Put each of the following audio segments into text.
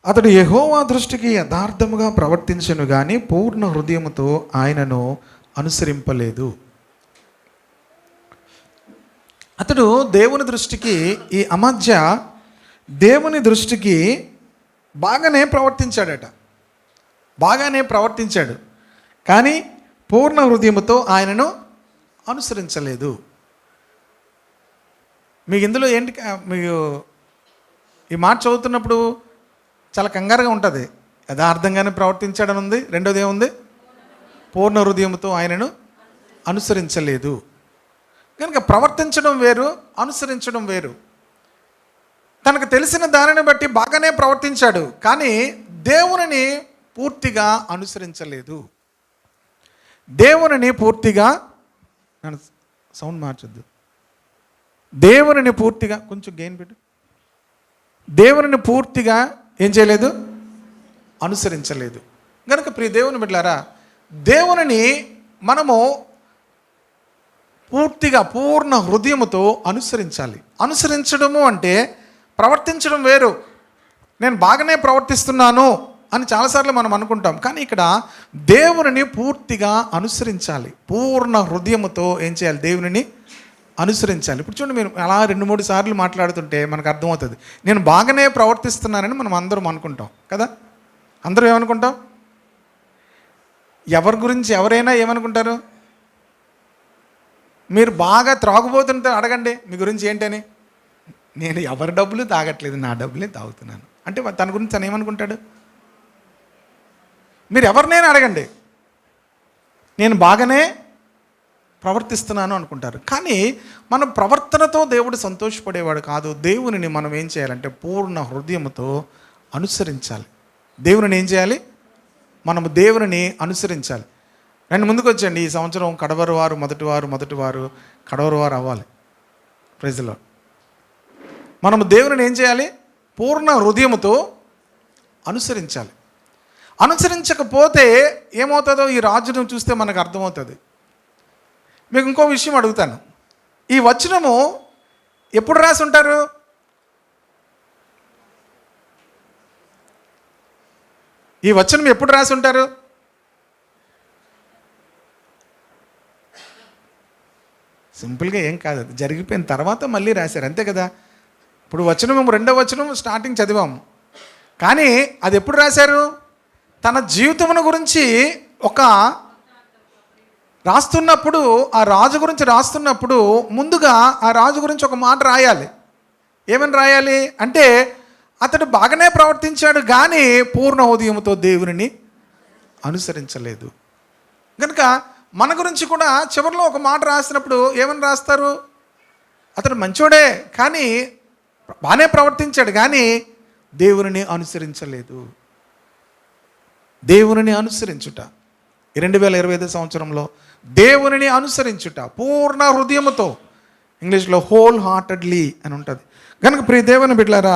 అతడు యెహోవా దృష్టికి యథార్థముగా ప్రవర్తించెను గాని పూర్ణ హృదయముతో ఆయనను అనుసరింపలేదు. అతడు దేవుని దృష్టికి, ఈ అమధ్య దేవుని దృష్టికి బాగానే ప్రవర్తించాడు కానీ పూర్ణ హృదయముతో ఆయనను అనుసరించలేదు. మీకు ఇందులో ఏంటి, మీకు ఈ మాట చదువుతున్నప్పుడు చాలా కంగారుగా ఉంటుంది. యథార్థంగానే ప్రవర్తించాడని ఉంది. రెండోది ఏముంది? పూర్ణ హృదయముతో ఆయనను అనుసరించలేదు. కనుక ప్రవర్తించడం వేరు, అనుసరించడం వేరు. తనకు తెలిసిన దానిని బట్టి బాగానే ప్రవర్తించాడు కానీ దేవునిని పూర్తిగా అనుసరించలేదు. దేవునిని పూర్తిగా, సౌండ్ మార్చొద్దు, దేవునిని పూర్తిగా, కొంచెం గెయిన్ పెట్టు, దేవునిని పూర్తిగా ఏం చేయలేదు? అనుసరించలేదు. కనుక ప్రియ దేవుని బిడ్డలారా, దేవునిని మనము పూర్తిగా పూర్ణ హృదయముతో అనుసరించాలి. అనుసరించడము అంటే ప్రవర్తించడం వేరు. నేను బాగానే ప్రవర్తిస్తున్నాను అని చాలాసార్లు మనం అనుకుంటాం కానీ ఇక్కడ దేవునిని పూర్తిగా అనుసరించాలి. పూర్ణ హృదయముతో ఏం చేయాలి? దేవునిని అనుసరించాలి. ఇప్పుడు చూడండి, మీరు అలా 2-3 సార్లు మాట్లాడుతుంటే మనకు అర్థమవుతుంది నేను బాగానే ప్రవర్తిస్తున్నానని మనం అందరం అనుకుంటాం కదా. అందరూ ఏమనుకుంటాం? ఎవరి గురించి ఎవరైనా ఏమనుకుంటారు? మీరు బాగా త్రాగుబోతుంటే అడగండి మీ గురించి ఏంటని. నేను ఎవరి డబ్బులు తాగట్లేదు, నా డబ్బులే తాగుతున్నాను అంటే తన గురించి తను ఏమనుకుంటాడు? మీరు ఎవరినైనా అడగండి, నేను బాగానే ప్రవర్తిస్తున్నాను అనుకుంటారు. కానీ మన ప్రవర్తనతో దేవుడు సంతోషపడేవాడు కాదు. దేవునిని మనం ఏం చేయాలంటే పూర్ణ హృదయముతో అనుసరించాలి. దేవునిని ఏం చేయాలి? మనము దేవునిని అనుసరించాలి. నేను ముందుకు వచ్చండి. ఈ సంవత్సరం కడవరి వారు కడవరి వారు అవ్వాలి. Praise the Lord. మనము దేవునిని ఏం చేయాలి? పూర్ణ హృదయముతో అనుసరించాలి. అనుసరించకపోతే ఏమవుతుందో ఈ రాజును చూస్తే మనకు అర్థమవుతుంది. మీకు ఇంకో విషయం అడుగుతాను. ఈ వచనము ఎప్పుడు రాసి ఉంటారు? ఈ వచనం ఎప్పుడు రాసి ఉంటారు? సింపుల్గా ఏం కాదు, అది జరిగిపోయిన తర్వాత మళ్ళీ రాశారు అంతే కదా. ఇప్పుడు వచనం 2వ వచనం స్టార్టింగ్ చదివాము కానీ అది ఎప్పుడు రాశారు? తన జీవితమును గురించి ఒక రాస్తున్నప్పుడు, ఆ రాజు గురించి రాస్తున్నప్పుడు ముందుగా ఆ రాజు గురించి ఒక మాట రాయాలి. ఏమని రాయాలి అంటే అతడు బాగానే ప్రవర్తించాడు కానీ పూర్ణ హృదయముతో దేవునిని అనుసరించలేదు. కనుక మన గురించి కూడా చివరిలో ఒక మాట రాసినప్పుడు ఏమని రాస్తారు? అతడు మంచోడే కానీ బాగానే ప్రవర్తించాడు కానీ దేవునిని అనుసరించలేదు. దేవునిని అనుసరించుట, 2025 సంవత్సరంలో దేవునిని అనుసరించుట పూర్ణ హృదయముతో, ఇంగ్లీష్లో హోల్ హార్టెడ్లీ అని ఉంటుంది. కనుక ప్రియ దేవుని బిడ్డలారా,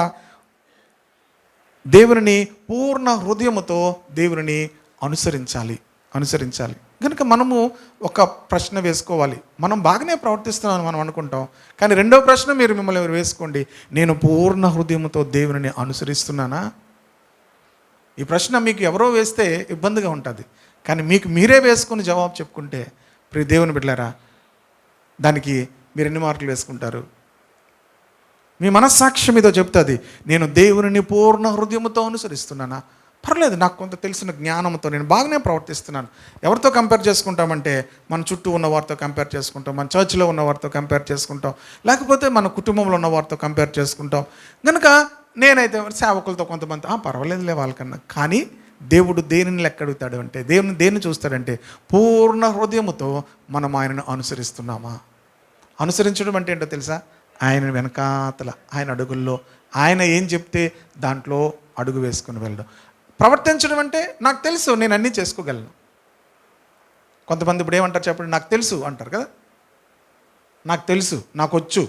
దేవునిని పూర్ణ హృదయముతో దేవునిని అనుసరించాలి. కనుక మనము ఒక ప్రశ్న వేసుకోవాలి. మనం బాగానే ప్రవర్తిస్తున్నామని మనం అనుకుంటాం కానీ రెండో ప్రశ్న మిమ్మల్ని వేసుకోండి, నేను పూర్ణ హృదయముతో దేవునిని అనుసరిస్తున్నానా? ఈ ప్రశ్న మీకు ఎవరో వేస్తే ఇబ్బందిగా ఉంటుంది కానీ మీకు మీరే వేసుకుని జవాబు చెప్పుకుంటే ప్రియ దేవుని బిడ్డలారా, దానికి మీరు ఎన్ని మార్కులు వేసుకుంటారు? మీ మనస్సాక్ష్యం మీతో చెప్తుంది, నేను దేవునిని పూర్ణ హృదయముతో అనుసరిస్తున్నానా? పర్లేదు, నాకు కొంత తెలిసిన జ్ఞానంతో నేను బాగానే ప్రవర్తిస్తున్నాను. ఎవరితో కంపేర్ చేసుకుంటామంటే మన చుట్టూ ఉన్న వారితో కంపేర్ చేసుకుంటాం, మన చర్చిలో ఉన్న వారితో కంపేర్ చేసుకుంటాం, లేకపోతే మన కుటుంబంలో ఉన్న వారితో కంపేర్ చేసుకుంటాం. కనుక నేనైతే సేవకులతో కొంతమంది పర్వాలేదులే వాళ్ళకన్నా. కానీ దేవుడు దేనిని లెక్క అడుగుతాడు అంటే, దేన్ని చూస్తాడంటే పూర్ణ హృదయముతో మనం ఆయనను అనుసరిస్తున్నామా? అనుసరించడం అంటే ఏంటో తెలుసా? ఆయన వెనకాతల, ఆయన అడుగుల్లో ఆయన ఏం చెప్తే దాంట్లో అడుగు వేసుకుని వెళ్ళడం. ప్రవర్తించడం అంటే నాకు తెలుసు, నేను అన్నీ చేసుకోగలను. కొంతమంది ఇప్పుడు ఏమంటారు చెప్పండి? నాకు తెలుసు అంటారు కదా. నాకు తెలుసు, నాకు వచ్చు.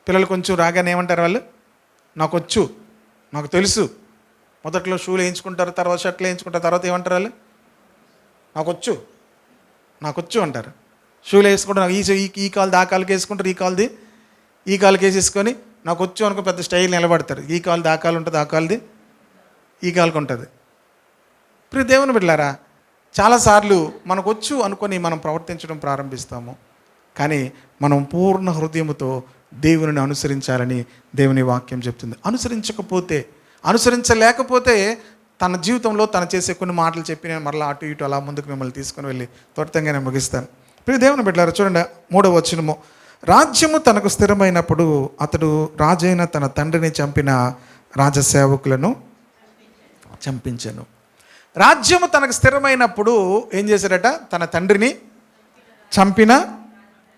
పిల్లలు కొంచెం రాగానే ఏమంటారు వాళ్ళు? నాకు వచ్చు, నాకు తెలుసు. మొదట్లో షూలు వేయించుకుంటారు, తర్వాత షర్ట్లు వేయించుకుంటారు, తర్వాత ఏమంటారు వాళ్ళు? నాకు వచ్చు అంటారు. షూలు వేసుకుంటారు, ఈ కాలు ఆ కాలుకి వేసుకుంటారు, ఈ కాలుకి వేసేసుకొని నాకు వచ్చు అనుకో పెద్ద స్టైల్ నిలబడతారు. ఈ కాలుది ఆ కాలు ఉంటుంది, ఆ కాలుది ఈ కాలుకి ఉంటుంది. ఇప్పుడు దేవుని బిడ్డలారా, చాలాసార్లు మనకు వచ్చు అనుకొని మనం ప్రవర్తించడం ప్రారంభిస్తాము. కానీ మనం పూర్ణ హృదయముతో దేవుని అనుసరించాలని దేవుని వాక్యం చెప్తుంది. అనుసరించలేకపోతే తన జీవితంలో తను చేసే కొన్ని మాటలు చెప్పి నేను మరలా అటు ఇటు అలా ముందుకు మిమ్మల్ని తీసుకొని వెళ్ళి త్వరితంగా నేను ముగిస్తాను. ఇప్పుడు దేవుని బిడ్డలారా చూడండి, 3వ వచనము. రాజ్యము తనకు స్థిరమైనప్పుడు అతడు రాజైన తన తండ్రిని చంపిన రాజసేవకులను చంపించెను. రాజ్యము తనకు స్థిరమైనప్పుడు ఏం చేశాడట? తన తండ్రిని చంపిన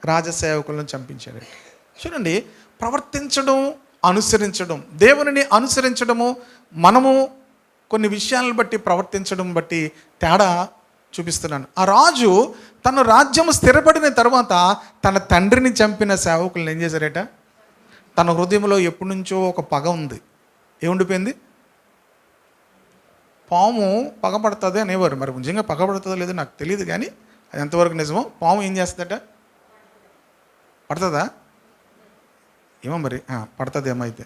రాజసేవకులను చంపించాడట. చూడండి, ప్రవర్తించడం, అనుసరించడం, దేవునిని అనుసరించడము, మనము కొన్ని విషయాలను బట్టి ప్రవర్తించడం బట్టి తేడా చూపిస్తున్నాను. ఆ రాజు తన రాజ్యము స్థిరపడిన తర్వాత తన తండ్రిని చంపిన సేవకులను ఏం చేశారట? తన హృదయంలో ఎప్పటి నుంచో ఒక పగ ఉంది. ఏముండిపోయింది? పాము పగపడుతుంది అనేవారు. మరి నిజంగా పగపడుతుందో లేదో నాకు తెలియదు, కానీ అది ఎంతవరకు నిజమో. పాము ఏం చేస్తుందట? పడుతుందా? ఏమో మరి, పడుతుంది ఏమో. అయితే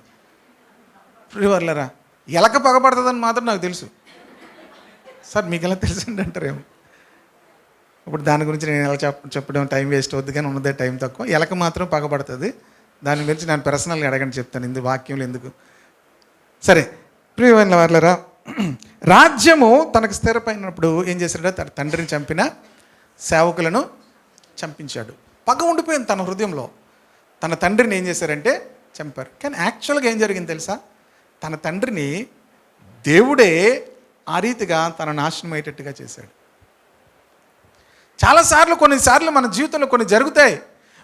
వర్లరా, ఎలక పగపడుతుందని మాత్రం నాకు తెలుసు. సార్ మీకు ఎలా తెలిసింది అంటారేమో. ఇప్పుడు దాని గురించి నేను ఎలా చెప్పడం టైం వేస్ట్ అవుద్ది, కానీ ఉన్నదే టైం తక్కువ. ఎలక మాత్రం పగపడుతుంది. దాని గురించి నేను పర్సనల్గా అడగని చెప్తాను, ఇందు వాక్యంలో ఎందుకు. సరే ప్రియమైన వర్లరా, రాజ్యము తనకు స్థిరపడినప్పుడు ఏం చేశాడో తన తండ్రిని చంపిన సేవకులను చంపించాడు. పగ ఉండిపోయింది తన హృదయంలో. తన తండ్రిని ఏం చేశారంటే చంపారు. కానీ యాక్చువల్గా ఏం జరిగింది తెలుసా? తన తండ్రిని దేవుడే ఆ రీతిగా తన నాశనం అయ్యేటట్టుగా చేశాడు. చాలాసార్లు కొన్నిసార్లు మన జీవితంలో కొన్ని జరుగుతాయి,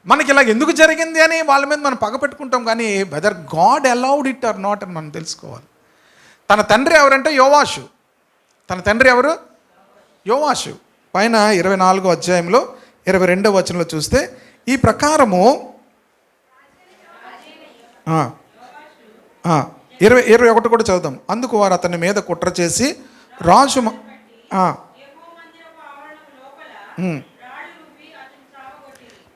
మనకి ఇలా ఎందుకు జరిగింది అని వాళ్ళ మీద మనం పగ పెట్టుకుంటాం. కానీ whether God allowed it or not అని మనం తెలుసుకోవాలి. తన తండ్రి ఎవరంటే యోవాషు. తన తండ్రి ఎవరు? యోవాషు. పైన 24వ అధ్యాయంలో 22వ వచనంలో చూస్తే ఈ ప్రకారము 21 కూడా చదువుదాం. అందుకు వారు అతని మీద కుట్ర చేసి రాజు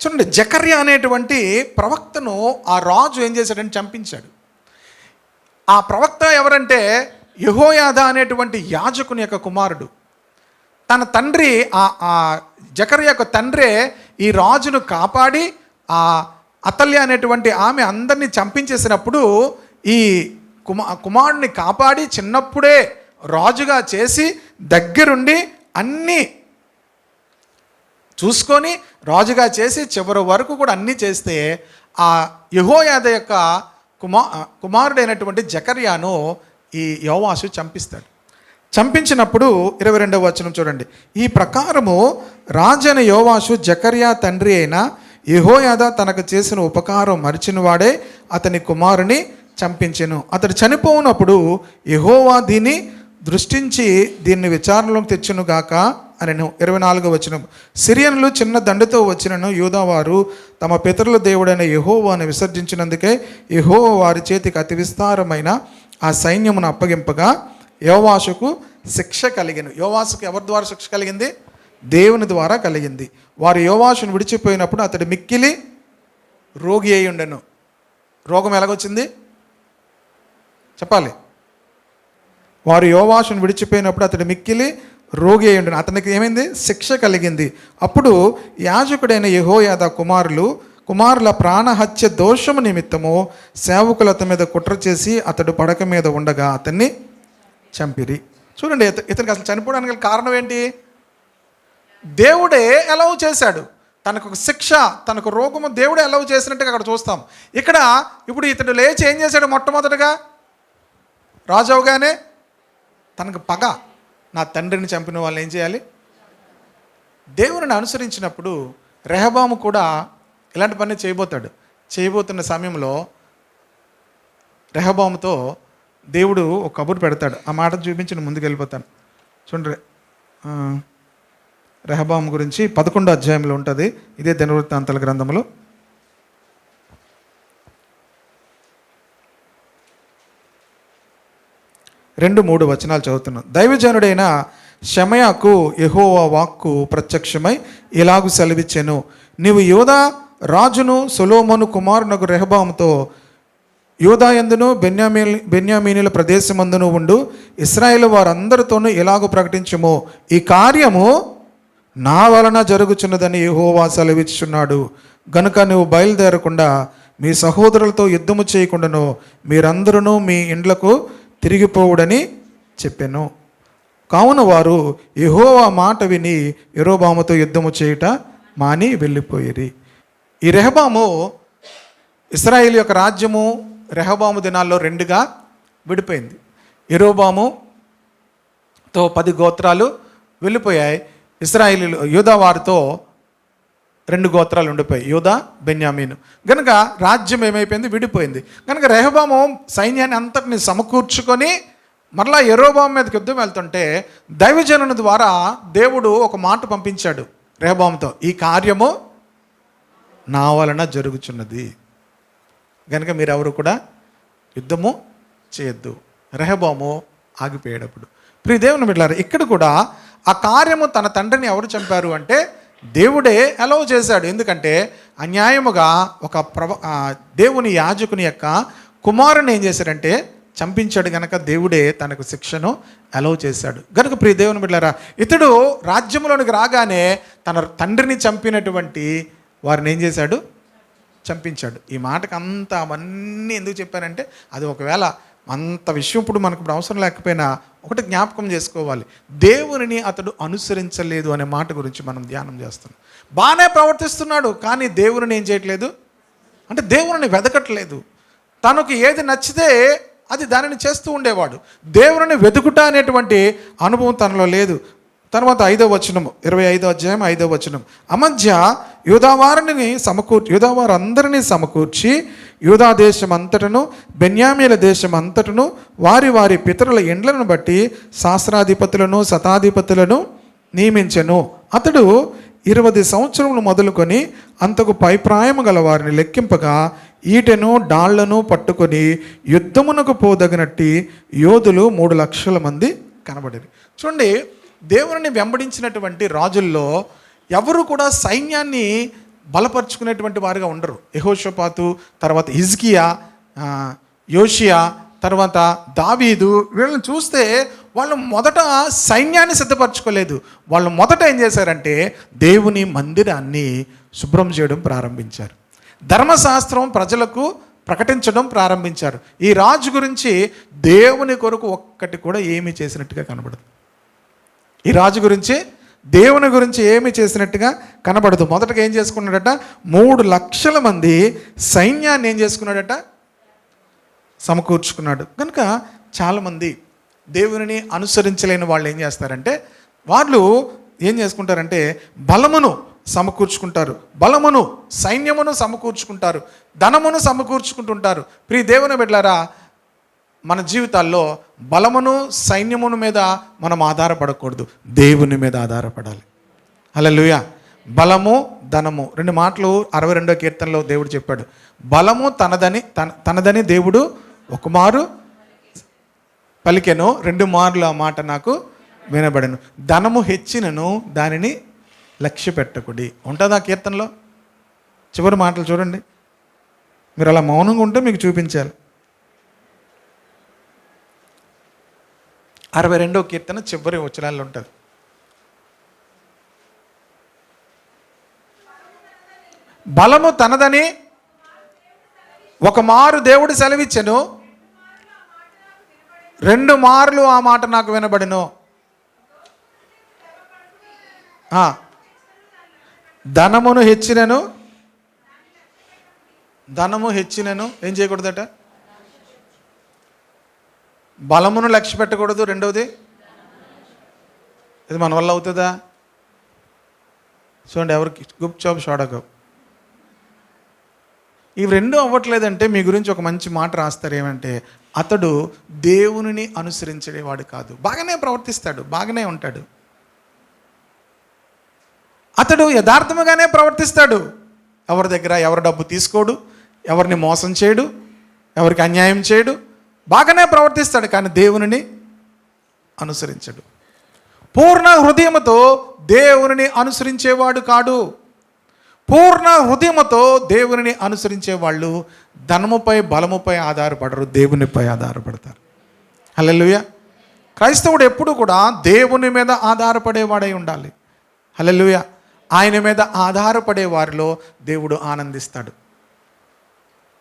చూడండి, జకర్యా అనేటువంటి ప్రవక్తను ఆ రాజు ఏం చేశాడని చంపించాడు. ఆ ప్రవక్త ఎవరంటే యెహోయాదా అనేటువంటి యాజకుని యొక్క కుమారుడు. తన తండ్రి ఆ జకర్యా యొక్క తండ్రే ఈ రాజును కాపాడి ఆ అతల్య అనేటువంటి ఆమె అందరినీ చంపించేసినప్పుడు ఈ కుమారుడిని కాపాడి చిన్నప్పుడే రాజుగా చేసి దగ్గరుండి అన్నీ చూసుకొని రాజుగా చేసి చివరి వరకు కూడా అన్నీ చేస్తే ఆ యెహోయాద యొక్క కుమారుడైనటువంటి జకర్యాను ఈ యోవాషు చంపిస్తాడు. చంపించినప్పుడు 22వ వచనం చూడండి. ఈ ప్రకారము రాజైన యోవాషు జకర్యా తండ్రి అయిన యెహోయాదా తనకు చేసిన ఉపకారం మరిచిన వాడే అతని కుమారుని చంపించెను. అతడు చనిపోయినప్పుడు యెహోవా దీన్ని దృష్టించి దీన్ని విచారణలోకి తెచ్చును గాక అనెను. 24వ వచనం. సిరియన్లు చిన్న దండుతో వచ్చినను యూదావారు తమ పితరుల దేవుడైన యెహోవాను విసర్జించినందుకే యెహోవా వారి చేతికి అతి విస్తారమైన ఆ సైన్యమును అప్పగింపగా యోవాషుకు శిక్ష కలిగెను. యోవాషుకు ఎవరి ద్వారా శిక్ష కలిగింది? దేవుని ద్వారా కలిగింది. వారు యోవాషును విడిచిపోయినప్పుడు అతడు మిక్కిలి రోగి అయి ఉండెను. రోగం ఎలాగొచ్చింది చెప్పాలి. వారు యోవాషును విడిచిపోయినప్పుడు అతడు మిక్కిలి రోగి అయి ఉండెను. అతనికి ఏమైంది? శిక్ష కలిగింది. అప్పుడు యాజకుడైన యెహోయాదా కుమారుల ప్రాణహత్య దోషము నిమిత్తము సేవకులు అతని మీద కుట్ర చేసి అతడు పడక మీద ఉండగా అతన్ని చంపిరి. చూడండి, ఇతనికి అసలు చనిపోవడానికి కారణం ఏంటి? దేవుడే అలౌ చేశాడు. తనకు ఒక శిక్ష, తనకు రోగము దేవుడే అలౌ చేసినట్టుగా అక్కడ చూస్తాం. ఇక్కడ ఇప్పుడు ఇతడు లేచి ఏం చేశాడు? మొట్టమొదటిగా రాజు అవగానే తనకు పగ, నా తండ్రిని చంపిన వాళ్ళని ఏం చేయాలి? దేవుని అనుసరించినప్పుడు రెహబాము కూడా ఇలాంటి పని చేయబోతున్న సమయంలో రెహబాముతో దేవుడు ఒక కబురు పెడతాడు. ఆ మాట చూపించి నేను ముందుకు వెళ్ళిపోతాను. చూడండి, రెహబాము గురించి 11వ అధ్యాయంలో ఉంటుంది. ఇదే దినవృత్తాంతాల గ్రంథంలో 2-3 వచనాలు చదువుతున్నాను. దైవజనుడైన షమయాకు యెహోవా వాక్కు ప్రత్యక్షమై ఇలాగు సెలవిచ్చెను. నీవు యోధా రాజును సొలొమోను కుమారునకు రెహబాముతో యూదాయందును బెన్యామీనుల ప్రదేశమందును ఉండు ఇశ్రాయేలు వారందరితోనూ ఎలాగో ప్రకటించుము, ఈ కార్యము నా వలన జరుగుచున్నదని యెహోవా సెలవిచ్చుచున్నాడు. గనుక నువ్వు బయలుదేరకుండా మీ సహోదరులతో యుద్ధము చేయకుండాను మీరందరూ మీ ఇండ్లకు తిరిగిపోవుడని చెప్పాను. కావున వారు యెహోవా మాట విని యెరోబాముతో యుద్ధము చేయుట మాని వెళ్ళిపోయిరి. ఈ రెహబాము, ఇశ్రాయేలు యొక్క రాజ్యము రెహబాము దినాల్లో రెండుగా విడిపోయింది. యెరోబాముతో 10 గోత్రాలు వెళ్ళిపోయాయి. ఇశ్రాయేలీలు యూదా వారితో 2 గోత్రాలు ఉండిపోయాయి, యూదా బెన్యామీను. కనుక రాజ్యం ఏమైపోయింది, విడిపోయింది. కనుక రెహబాము సైన్యాన్ని అంతటిని సమకూర్చుకొని మరలా యెరోబాము మీదకి యుద్ధం వెళ్తుంటే దైవజనుని ద్వారా దేవుడు ఒక మాట పంపించాడు రెహబాముతో, ఈ కార్యము నా వలన జరుగుచున్నది, కనుక మీరెవరు కూడా యుద్ధము చేయొద్దు. రెహబాము ఆగిపోయేటప్పుడు ప్రియ దేవుని బిడ్డలారా, ఇక్కడ కూడా ఆ కార్యము తన తండ్రిని ఎవరు చంపారు అంటే దేవుడే అలౌ చేశాడు. ఎందుకంటే అన్యాయముగా ఒక దేవుని యాజకుని యొక్క కుమారుని ఏం చేశాడంటే చంపించాడు. గనక దేవుడే తనకు శిక్షను అలౌ చేశాడు. గనుక ప్రియ దేవుని బిడ్డలారా, ఇతడు రాజ్యంలోనికి రాగానే తన తండ్రిని చంపినటువంటి వారిని ఏం చేశాడు, చంపించాడు. ఈ మాటకు అంత అవన్నీ ఎందుకు చెప్పానంటే అది ఒకవేళ అంత విషయం ఇప్పుడు మనకు ఇప్పుడు అవసరం లేకపోయినా ఒకటి జ్ఞాపకం చేసుకోవాలి, దేవునిని అతడు అనుసరించలేదు అనే మాట గురించి మనం ధ్యానం చేస్తున్నాం. బాగానే ప్రవర్తిస్తున్నాడు కానీ దేవుని ఏం చేయట్లేదు అంటే దేవుని వెదకట్లేదు. తనకు ఏది నచ్చితే అది దానిని చేస్తూ ఉండేవాడు. దేవుని వెతుకుట అనేటువంటి అనుభవం తనలో లేదు. తర్వాత 5వ వచనము, 25వ అధ్యాయం 5వ వచనం, అమధ్య యూదావారందరినీ సమకూర్చి యూదా దేశం అంతటను బెన్యామీల దేశం అంతటను వారి వారి పితరుల ఇండ్లను బట్టి శాస్త్రాధిపతులను శతాధిపతులను నియమించెను. అతడు 20 సంవత్సరములు మొదలుకొని అంతకు పైప్రాయము గల వారిని లెక్కింపగా ఈటెను డాళ్లను పట్టుకొని యుద్ధమునకు పోదగినట్టి యోధులు 3 లక్షల మంది కనబడిరి. చూడండి, దేవుని వెంబడించినటువంటి రాజుల్లో ఎవరు కూడా సైన్యాన్ని బలపరుచుకునేటువంటి వారుగా ఉండరు. యెహోషాపాతు, తర్వాత హిజ్కియా, యోషియా, తర్వాత దావీదు, వీళ్ళని చూస్తే వాళ్ళు మొదట సైన్యాన్ని సిద్ధపరచుకోలేదు. వాళ్ళు మొదట ఏం చేశారంటే దేవుని మందిరాన్ని శుభ్రం చేయడం ప్రారంభించారు. ధర్మశాస్త్రం ప్రజలకు ప్రకటించడం ప్రారంభించారు. ఈ రాజు గురించి దేవుని కొరకు ఒక్కటి కూడా ఏమీ చేసినట్టుగా కనబడదు. ఈ రాజు గురించి దేవుని గురించి ఏమి చేసినట్టుగా కనబడదు. మొదటగా ఏం చేసుకున్నాడట, 3 లక్షల మంది సైన్యాన్ని ఏం చేసుకున్నాడట, సమకూర్చుకున్నాడు. కనుక చాలామంది దేవుని అనుసరించలేని వాళ్ళు ఏం చేస్తారంటే వాళ్ళు ఏం చేసుకుంటారంటే బలమును సమకూర్చుకుంటారు, బలమును సైన్యమును సమకూర్చుకుంటారు, ధనమును సమకూర్చుకుంటుంటారు. ప్రియ దేవుని బిడ్డలారా, మన జీవితాల్లో బలమును సైన్యమును మీద మనం ఆధారపడకూడదు, దేవుని మీద ఆధారపడాలి. హల్లెలూయా. బలము ధనము 2 మాటలు 62వ కీర్తనలో దేవుడు చెప్పాడు. బలము తనదని దేవుడు ఒకమారు పలికెను, 2 మార్లు ఆ మాట నాకు వినబడెను. ధనము హెచ్చినను దానిని లక్ష్య పెట్టకుడి ఉంటుంది ఆ కీర్తనలో. చివరి మాటలు చూడండి, మీరు అలా మౌనంగా ఉంటే మీకు చూపించాలి. 62వ కీర్తన చివరి వచనాల్లో ఉంటుంది. బలము తనదని ఒక మారు దేవుడు సెలవిచ్చెను, 2 మార్లు ఆ మాట నాకు వినబడెను. ధనము హెచ్చినను ఏం చేయకూడదట, బలమును లక్ష్య పెట్టకూడదు. 2వది, ఇది మన వల్ల అవుతుందా? చూడండి, ఎవరికి గుప్ చాప్ షాడగవ్ ఇవి 2 అవ్వట్లేదంటే మీ గురించి ఒక మంచి మాట రాస్తారు. ఏమంటే అతడు దేవునిని అనుసరించేవాడు కాదు. బాగానే ప్రవర్తిస్తాడు, బాగానే ఉంటాడు, అతడు యథార్థముగానే ప్రవర్తిస్తాడు. ఎవరి దగ్గర ఎవరి డబ్బు తీసుకోడు, ఎవరిని మోసం చేయడు, ఎవరికి అన్యాయం చేయడు, బాగానే ప్రవర్తిస్తాడు. కానీ దేవునిని అనుసరించడు. పూర్ణ హృదయముతో దేవునిని అనుసరించేవాడు కాడు. పూర్ణ హృదయముతో దేవునిని అనుసరించే వాళ్ళు ధనముపై బలముపై ఆధారపడరు, దేవునిపై ఆధారపడతారు. హల్లెలూయా. క్రైస్తవుడు ఎప్పుడు కూడా దేవుని మీద ఆధారపడేవాడై ఉండాలి. హల్లెలూయా. ఆయన మీద ఆధారపడే వారిలో దేవుడు ఆనందిస్తాడు.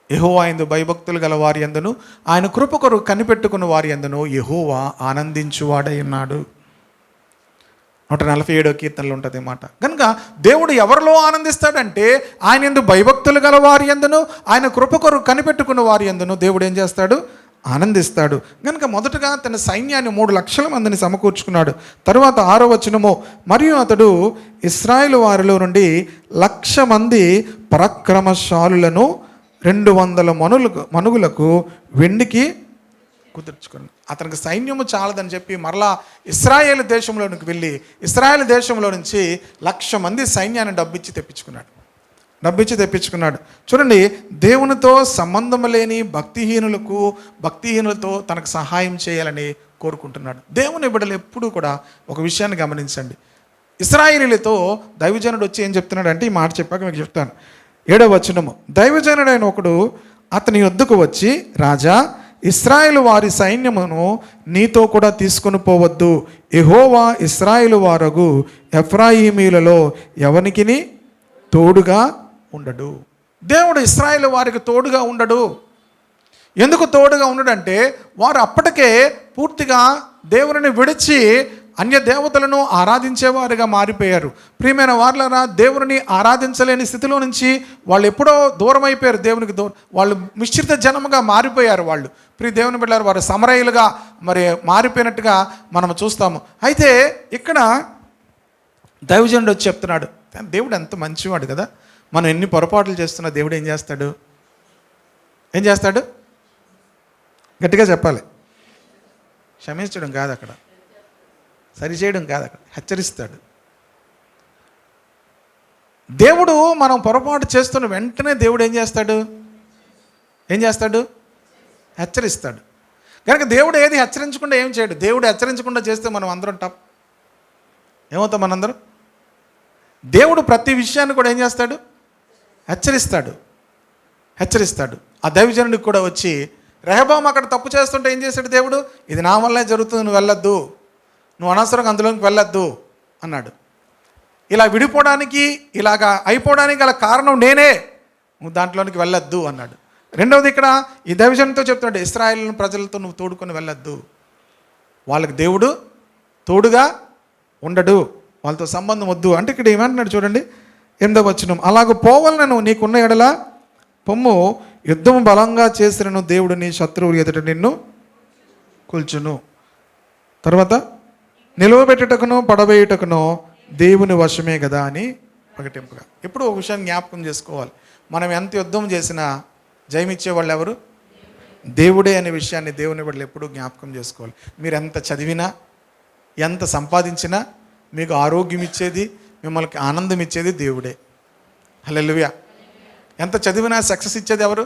యెహోవా యందు భయభక్తులు గల వారి యందును ఆయన కృప కొరకు కనిపెట్టుకున్న వారి యందును యెహోవా ఆనందించువాడై ఉన్నాడు. 147వ కీర్తనలో ఉంటుంది మాట. కనుక దేవుడు ఎవరిలో ఆనందిస్తాడంటే ఆయన యందు భయభక్తులు గల వారి యందును ఆయన కృప కొరకు కనిపెట్టుకున్న వారి యందును దేవుడు ఏం చేస్తాడు? ఆనందిస్తాడు. కనుక మొదటగా తన సైన్యాన్ని 3 లక్షల మందిని సమకూర్చుకున్నాడు. తరువాత 6వ వచనము, మరియు అతడు ఇశ్రాయేలు వారిలో నుండి 1,00,000 మంది పరాక్రమశాలులను 200 మనుగులకు వెండికి కుదుర్చుకుని, అతనికి సైన్యము చాలదని చెప్పి మరలా ఇశ్రాయేలు దేశంలోనికి వెళ్ళి ఇశ్రాయేల్ దేశంలో నుంచి 1,00,000 మంది సైన్యాన్ని డబ్బిచ్చి తెప్పించుకున్నాడు. చూడండి, దేవునితో సంబంధం లేని భక్తిహీనులతో తనకు సహాయం చేయాలని కోరుకుంటున్నాడు. దేవుని బిడ్డలు ఎప్పుడూ కూడా ఒక విషయాన్ని గమనించండి. ఇశ్రాయేలీలతో దైవజనుడు వచ్చి ఏం చెప్తున్నాడు అంటే, ఈ మాట చెప్పాక మీకు చెప్తాను. 7వ వచనము, దైవజనుడైన ఒకడు అతని యొద్దకు వచ్చి, రాజా, ఇశ్రాయేలు వారి సైన్యమును నీతో కూడా తీసుకొని పోవద్దు. యెహోవా ఇశ్రాయేలు వారగు ఎఫ్రాయిమీలలో ఎవనికిని తోడుగా ఉండడు. దేవుడు ఇశ్రాయేలు వారికి తోడుగా ఉండడు. ఎందుకు తోడుగా ఉండడంటే, వారు అప్పటికే పూర్తిగా దేవుని విడిచి అన్య దేవతలను ఆరాధించేవారుగా మారిపోయారు. ప్రియమైన వారులారా, దేవుని ఆరాధించలేని స్థితిలో నుంచి వాళ్ళు ఎప్పుడో దూరం అయిపోయారు. దేవునికి వాళ్ళు మిశ్రిత జనముగా మారిపోయారు. వాళ్ళు ప్రియ దేవుని బిడ్డలారా, వారు సమరయులుగా మరి మారిపోయినట్టుగా మనం చూస్తాము. అయితే ఇక్కడ దైవజనుడు వచ్చి చెప్తున్నాడు, దేవుడు ఎంత మంచివాడు కదా, మనం ఎన్ని పొరపాట్లు చేస్తున్నా దేవుడు ఏం చేస్తాడు? గట్టిగా చెప్పాలి. క్షమించడం కాదు, అక్కడ సరిచేయడం కాదు, అక్కడ హెచ్చరిస్తాడు. దేవుడు మనం పొరపాటు చేస్తున్న వెంటనే దేవుడు ఏం చేస్తాడు? హెచ్చరిస్తాడు. కనుక దేవుడు ఏది హెచ్చరించకుండా ఏం చేయడు. దేవుడు హెచ్చరించకుండా చేస్తే మనం అందరం ఏమవుతాం? మనందరం. దేవుడు ప్రతి విషయాన్ని కూడా ఏం చేస్తాడు? హెచ్చరిస్తాడు. ఆ దైవజనుడికి కూడా వచ్చి, రెహబాము అక్కడ తప్పు చేస్తుంటే ఏం చేశాడు దేవుడు? ఇది నా వల్లే జరుగుతుంది, నువ్వు వెళ్ళొద్దు, నువ్వు అనవసరంగా అందులోకి వెళ్ళొద్దు అన్నాడు. ఇలా విడిపోవడానికి, ఇలాగా అయిపోవడానికి గల కారణం నేనే, నువ్వు దాంట్లోనికి వెళ్ళొద్దు అన్నాడు. రెండవది, ఇక్కడ ఈ దైవజనుడితో చెప్తున్నాడు, ఇశ్రాయేలు ప్రజలతో నువ్వు తోడుకొని వెళ్ళొద్దు, వాళ్ళకి దేవుడు తోడుగా ఉండడు, వాళ్ళతో సంబంధం వద్దు అంటే ఇక్కడ ఏమంటున్నాడు చూడండి, 8వ వచనం, అలాగ పోవలనను నీకున్న ఎడల పొమ్ము, యుద్ధము బలంగా చేసినను దేవుడు నీ శత్రువులు ఎదుట నిన్ను కూల్చును. తర్వాత, నిలువబెట్టుటకును పడవేయుటకును దేవుని వశమే కదా అని ప్రకటింపుగా. ఎప్పుడు ఒక విషయాన్ని జ్ఞాపకం చేసుకోవాలి, మనం ఎంత యుద్ధం చేసినా జయమిచ్చే వాళ్ళు ఎవరు? దేవుడే అనే విషయాన్ని దేవుని బిడ్డలు ఎప్పుడూ జ్ఞాపకం చేసుకోవాలి. మీరు ఎంత చదివినా, ఎంత సంపాదించినా, మీకు ఆరోగ్యం ఇచ్చేది, మిమ్మల్ని ఆనందం ఇచ్చేది దేవుడే. హల్లెలూయా. ఎంత చదివినా సక్సెస్ ఇచ్చేది ఎవరు?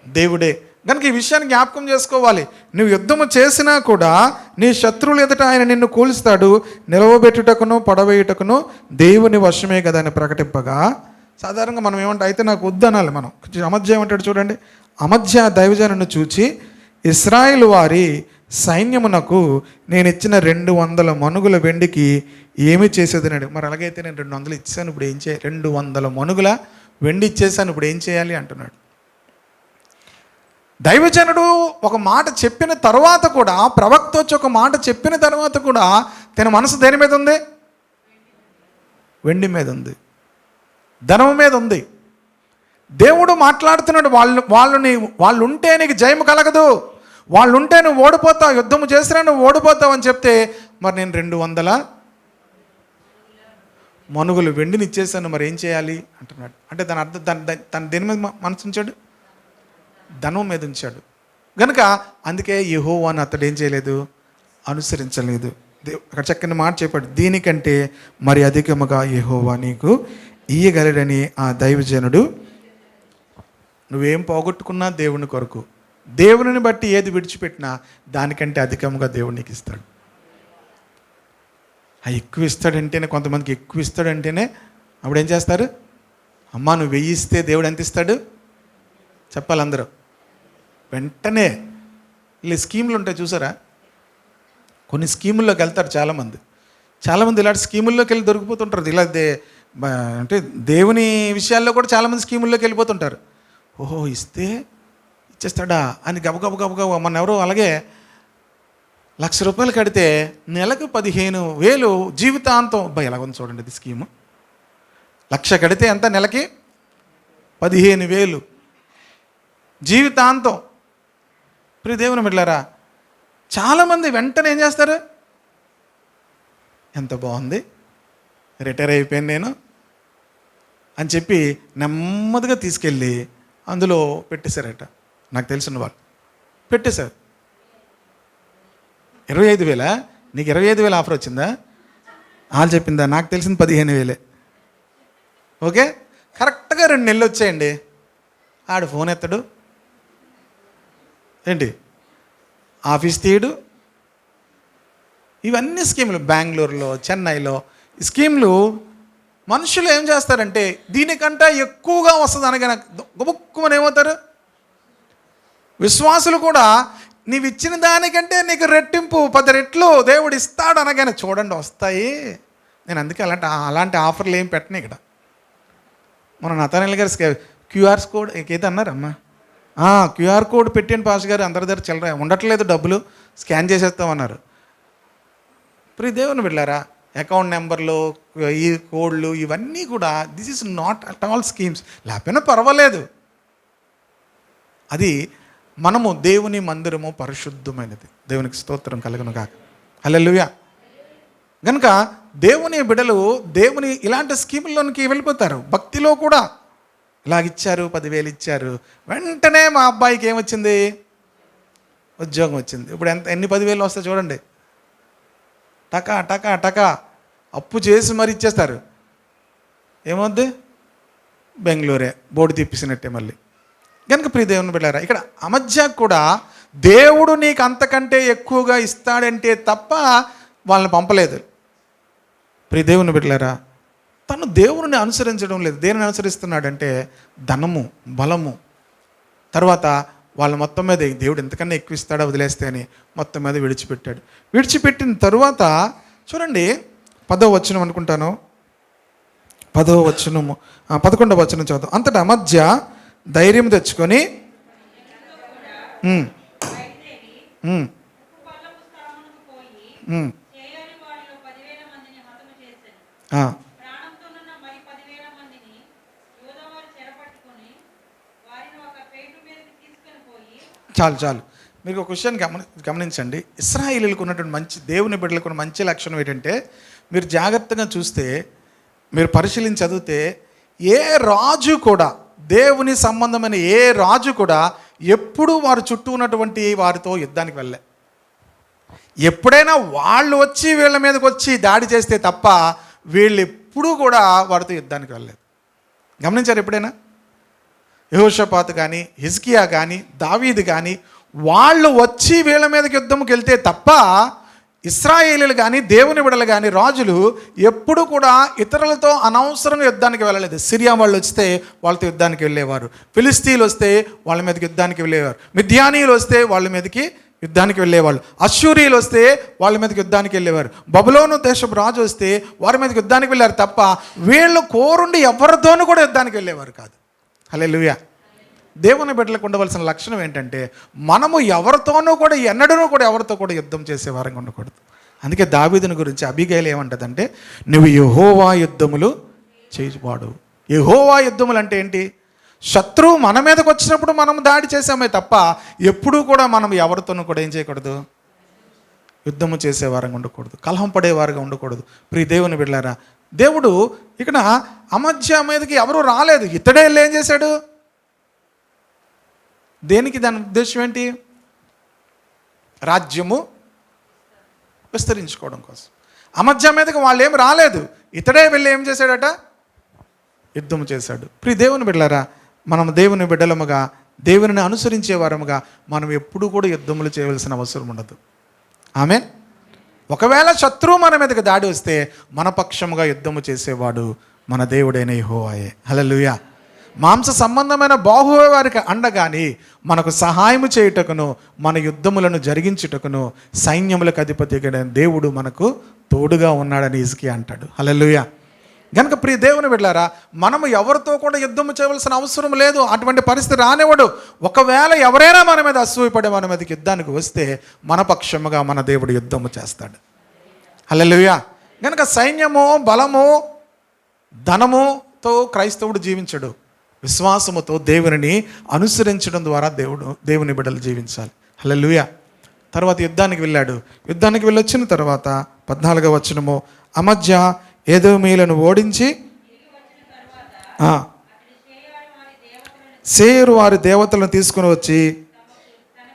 దేవుడే. కనుక ఈ విషయాన్ని జ్ఞాపకం చేసుకోవాలి. నువ్వు యుద్ధము చేసినా కూడా నీ శత్రువులు ఎదుట ఆయన నిన్ను కూల్స్తాడు, నిలవబెట్టుటకును పడవేయుటకును దేవుని వశమే కదా అని ప్రకటింపగా, సాధారణంగా మనం ఏమంటే, అయితే నాకు వద్దనాలి. మనం అమధ్య ఏమంటాడు చూడండి, అమధ్య దైవజనును చూచి, ఇశ్రాయేలు వారి సైన్యమునకు నేను ఇచ్చిన 200 మనుగుల వెండికి ఏమి చేసేదన్నాడు. మరి అలాగైతే నేను 200 ఇచ్చాను, ఇప్పుడు ఏం చేయాలి? 200 మనుగుల వెండి ఇచ్చేసాను, ఇప్పుడు ఏం చేయాలి అంటున్నాడు. దైవజనుడు ఒక మాట చెప్పిన తర్వాత కూడా, ప్రవక్త వచ్చి ఒక మాట చెప్పిన తర్వాత కూడా తన మనసు దేని మీద ఉంది? వెండి మీద ఉంది, ధనం మీద ఉంది. దేవుడు మాట్లాడుతున్నాడు, వాళ్ళు ఉంటే నీకు జయము కలగదు, వాళ్ళు ఉంటే నువ్వు ఓడిపోతావు, యుద్ధము చేసినా నువ్వు ఓడిపోతావు అని చెప్తే, మరి నేను 200 మనుగులు వెండిని ఇచ్చేసాను, మరి ఏం చేయాలి అంటున్నాడు. అంటే దాని అర్థం, తన దేని మీద మనసు ఉంచాడు? ధనం మీద ఉంచాడు. కనుక అందుకే యెహోవాను అతడు ఏం చేయలేదు? అనుసరించలేదు. అక్కడ చక్కని మాట చెప్పాడు, దీనికంటే మరి అధికముగా యెహోవా నీకు ఇయ్యగలడని ఆ దైవజనుడు. నువ్వేం పోగొట్టుకున్నా దేవుని కొరకు, దేవుని బట్టి ఏది విడిచిపెట్టినా దానికంటే అధికంగా దేవుడు నీకు ఇస్తాడు. ఎక్కువ ఇస్తాడంటేనే, కొంతమందికి ఎక్కువ ఇస్తాడంటేనే అప్పుడు ఏం చేస్తారు? అమ్మా నువ్వు 1000 ఇస్తే దేవుడు ఎంత ఇస్తాడు చెప్పాలి అందరూ. వెంటనే వీళ్ళు స్కీములు ఉంటాయి చూసారా, కొన్ని స్కీముల్లోకి వెళ్తారు చాలామంది ఇలాంటి స్కీముల్లోకి వెళ్ళి దొరికిపోతుంటారు. ఇలా అంటే దేవుని విషయాల్లో కూడా చాలామంది స్కీముల్లోకి వెళ్ళిపోతుంటారు. ఓహో ఇస్తే ఇచ్చేస్తాడా అని గబగబ మన ఎవరో అలాగే ₹1,00,000 కడితే నెలకు 15,000 జీవితాంతం. ఎలాగొంది చూడండి ఇది స్కీము. 1,00,000 కడితే ఎంత నెలకి 15,000 జీవితాంతం. ప్రియ దేవుని బిడ్డలారా, చాలామంది వెంటనే ఏం చేస్తారు, ఎంత బాగుంది రిటైర్ అయిపోయాను నేను అని చెప్పి నెమ్మదిగా తీసుకెళ్ళి అందులో పెట్టేశారట. నాకు తెలిసిన వాళ్ళు పెట్టేశారు. 25,000 నీకు 25,000 ఆఫర్ వచ్చిందా? వాళ్ళు చెప్పిందా? నాకు తెలిసింది 15,000. ఓకే, కరెక్ట్గా 2 నెలలు వచ్చాయండి. ఆడు ఫోన్ ఎత్తడు ఏంటి, ఆఫీస్ తీయడు. ఇవన్నీ స్కీములు బెంగళూరులో, చెన్నైలో ఈ స్కీములు. మనుషులు ఏం చేస్తారంటే దీనికంటే ఎక్కువగా వస్తుంది అనగానే గబుక్కుమని ఏమవుతారు. విశ్వాసులు కూడా నీవు ఇచ్చిన దానికంటే నీకు రెట్టింపు 10 రెట్లు దేవుడు ఇస్తాడు అనగానే చూడండి వస్తాయి. నేను అందుకే అలాంటి ఆఫర్లు ఏం పెట్టను ఇక్కడ. మన నతానియల్ గారు క్యూఆర్ కోడ్ ఏదన్నారు అమ్మా, క్యూఆర్ కోడ్ పెట్టాను పాస్ గారు, అందరి దగ్గర చిల్లర ఉండట్లేదు, డబ్బులు స్కాన్ చేసేస్తామన్నారు. ప్రియ దేవుని బిడ్డలారా, అకౌంట్ నెంబర్లు, ఈ కోడ్లు ఇవన్నీ కూడా this is not at all schemes. లేకపోయినా పర్వాలేదు, అది మనము దేవుని మందిరము పరిశుద్ధమైనది. దేవునికి స్తోత్రం కలుగును గాక. హల్లెలూయా. కనుక దేవుని బిడ్డలు దేవుని ఇలాంటి స్కీముల్లోనికి వెళ్ళిపోతారు. భక్తిలో కూడా ఇలాగిచ్చారు, 10,000 ఇచ్చారు, వెంటనే మా అబ్బాయికి ఏమొచ్చింది, ఉద్యోగం వచ్చింది. ఇప్పుడు ఎన్ని 10,000 వస్తాయి చూడండి. టకా టకా టకా అప్పు చేసి మరి ఇచ్చేస్తారు. ఏమవుద్ది, బెంగళూరే బోర్డు తిప్పిసినట్టే మళ్ళీ. కనుక ప్రియ దేవుని బిడ్డలారా, ఇక్కడ అమధ్యాకు కూడా దేవుడు నీకు అంతకంటే ఎక్కువగా ఇస్తాడంటే తప్ప వాళ్ళని పంపలేదు. ప్రియ దేవుని బిడ్డలారా, తను దేవుని అనుసరించడం లేదు. దేనిని అనుసరిస్తున్నాడంటే ధనము, బలము. తర్వాత వాళ్ళ మొత్తం మీద దేవుడు ఎంతకన్నా ఎక్కువ ఇస్తాడో వదిలేస్తే అని మొత్తం మీద విడిచిపెట్టాడు. విడిచిపెట్టిన తరువాత చూడండి 10వ వచనం అనుకుంటాను, 10వ వచనము 11వ వచనం చదువు. అంతటా అమధ్య ధైర్యం తెచ్చుకొని చాలు మీరు ఒక విషయాన్ని గమనించండి. ఇశ్రాయేలీయులకు ఉన్నటువంటి మంచి, దేవుని బిడ్డలకు ఉన్న మంచి లక్షణం ఏంటంటే, మీరు జాగ్రత్తగా చూస్తే, మీరు పరిశీలించి చదివితే, ఏ రాజు కూడా, దేవుని సంబంధమైన ఏ రాజు కూడా ఎప్పుడు వారి చుట్టూ ఉన్నటువంటి వారితో యుద్ధానికి వెళ్ళలే. ఎప్పుడైనా వాళ్ళు వచ్చి వీళ్ళ మీదకి వచ్చి దాడి చేస్తే తప్ప వీళ్ళు ఎప్పుడూ కూడా వారితో యుద్ధానికి వెళ్ళలేదు. గమనించారు ఎప్పుడైనా? యెహోషాపాతు కానీ, హిజ్కియా కానీ, దావీదు కానీ వాళ్ళు వచ్చి వీళ్ళ మీదకి యుద్ధంకి వెళ్తే తప్ప ఇశ్రాయేలీయులు కానీ, దేవుని బిడ్డలు కానీ, రాజులు ఎప్పుడు కూడా ఇతరులతో అనవసరంగా యుద్ధానికి వెళ్ళలేదు. సిరియా వాళ్ళు వస్తే వాళ్ళతో యుద్ధానికి వెళ్ళేవారు, ఫిలిస్తీన్లు వస్తే వాళ్ళ మీదకి యుద్ధానికి వెళ్ళేవారు, మిద్యానీయులు వస్తే వాళ్ళ మీదకి యుద్ధానికి వెళ్ళేవాళ్ళు, అశ్షూరీయులు వస్తే వాళ్ళ మీదకి యుద్ధానికి వెళ్ళేవారు, బబులోను దేశపు రాజు వస్తే వారి మీదకి యుద్ధానికి వెళ్ళారు తప్ప వీళ్ళు కోరుండి ఎవరితోనూ కూడా యుద్ధానికి వెళ్ళేవారు కాదు. హల్లెలూయా. దేవుని బిడ్డలకు ఉండవలసిన లక్షణం ఏంటంటే, మనము ఎవరితోనూ కూడా ఎన్నడూ కూడా ఎవరితో కూడా యుద్ధం చేసే వారంగా ఉండకూడదు. అందుకే దావీదుని గురించి అబీగైల్ ఏమంటదంటే, నువ్వు యెహోవా యుద్ధములు చేయువాడు. యెహోవా యుద్ధములు అంటే ఏంటి? శత్రువు మన మీదకి వచ్చినప్పుడు మనం దాడి చేసామే తప్ప ఎప్పుడూ కూడా మనం ఎవరితోనూ కూడా ఏం చేయకూడదు, యుద్ధము చేసేవారంగా ఉండకూడదు, కలహం పడేవారుగా ఉండకూడదు. ప్రియ దేవుని బిడ్డలారా, దేవుడు ఇక్కడ అమధ్య మీదకి ఎవరు రాలేదు, ఇతడే ఏం చేశాడు? దేనికి? దాని ఉద్దేశం ఏంటి? రాజ్యము విస్తరించుకోవడం కోసం. అమధ్య మీదకి వాళ్ళు ఏమి రాలేదు, ఇతడే వెళ్ళి ఏం చేశాడట? యుద్ధము చేశాడు. ప్రియ దేవుని బిడ్డలారా, మనం దేవుని బిడ్డలముగా, దేవుని అనుసరించే వారముగా మనం ఎప్పుడూ కూడా యుద్ధములు చేయవలసిన అవసరం ఉండదు. ఆమేన్. ఒకవేళ శత్రువు మన మీదకి దాడి వస్తే మన పక్షముగా యుద్ధము చేసేవాడు మన దేవుడైన యెహోవాయే. హల్లెలూయా. మాంస సంబంధమైన బాహువే వారికి అండగాని మనకు సహాయము చేయుటకును మన యుద్ధములను జరిగించుటకును సైన్యములకు అధిపతి దేవుడు మనకు తోడుగా ఉన్నాడని హిజ్కియా అంటాడు. హల్లెలూయా. గనుక ప్రియ దేవుని బిడ్డలారా, మనము ఎవరితో కూడా యుద్ధం చేయవలసిన అవసరం లేదు. అటువంటి పరిస్థితి రానివ్వడు. ఒకవేళ ఎవరైనా మన మీద అసూయపడి మన మీదకి యుద్ధానికి వస్తే మన పక్షముగా మన దేవుడు యుద్ధము చేస్తాడు. హల్లెలూయా. గనుక సైన్యము, బలము, ధనముతో క్రైస్తవుడు జీవించడు. విశ్వాసముతో దేవునిని అనుసరించడం ద్వారా దేవుని బిడ్డలు జీవించాలి. హల్లెలూయా. తర్వాత యుద్ధానికి వెళ్ళాడు. యుద్ధానికి వెళ్ళొచ్చిన తర్వాత 14వ వచనము, అమధ్య ఏదోమీయులను ఓడించి సేయరు వారి దేవతలను తీసుకుని వచ్చి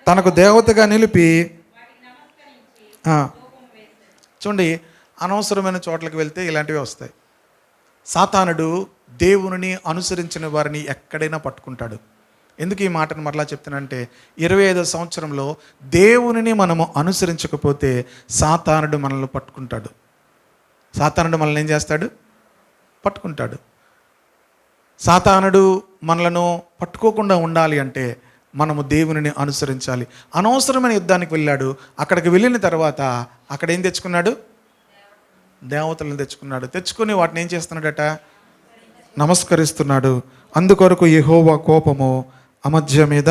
తనకు దేవతగా నిలిపి చూడండి, అనవసరమైన చోట్లకి వెళ్తే ఇలాంటివి వస్తాయి. సాతానుడు దేవుని అనుసరించిన వారిని ఎక్కడైనా పట్టుకుంటాడు. ఎందుకు ఈ మాటను మరలా చెప్తానంటే 25వ సంవత్సరంలో దేవునిని మనము అనుసరించకపోతే సాతానుడు మనల్ని పట్టుకుంటాడు. సాతానుడు మనల్ని ఏం చేస్తాడు? పట్టుకుంటాడు. సాతానుడు మనలను పట్టుకోకుండా ఉండాలి అంటే మనము దేవునిని అనుసరించాలి. అనవసరమైన యుద్ధానికి వెళ్ళాడు. అక్కడికి వెళ్ళిన తర్వాత అక్కడ ఏం తెచ్చుకున్నాడు? దేవతలను తెచ్చుకున్నాడు. తెచ్చుకొని వాటిని ఏం చేస్తున్నాడట? నమస్కరిస్తున్నాడు. అందుకొరకు యెహోవా కోపము అమధ్య మీద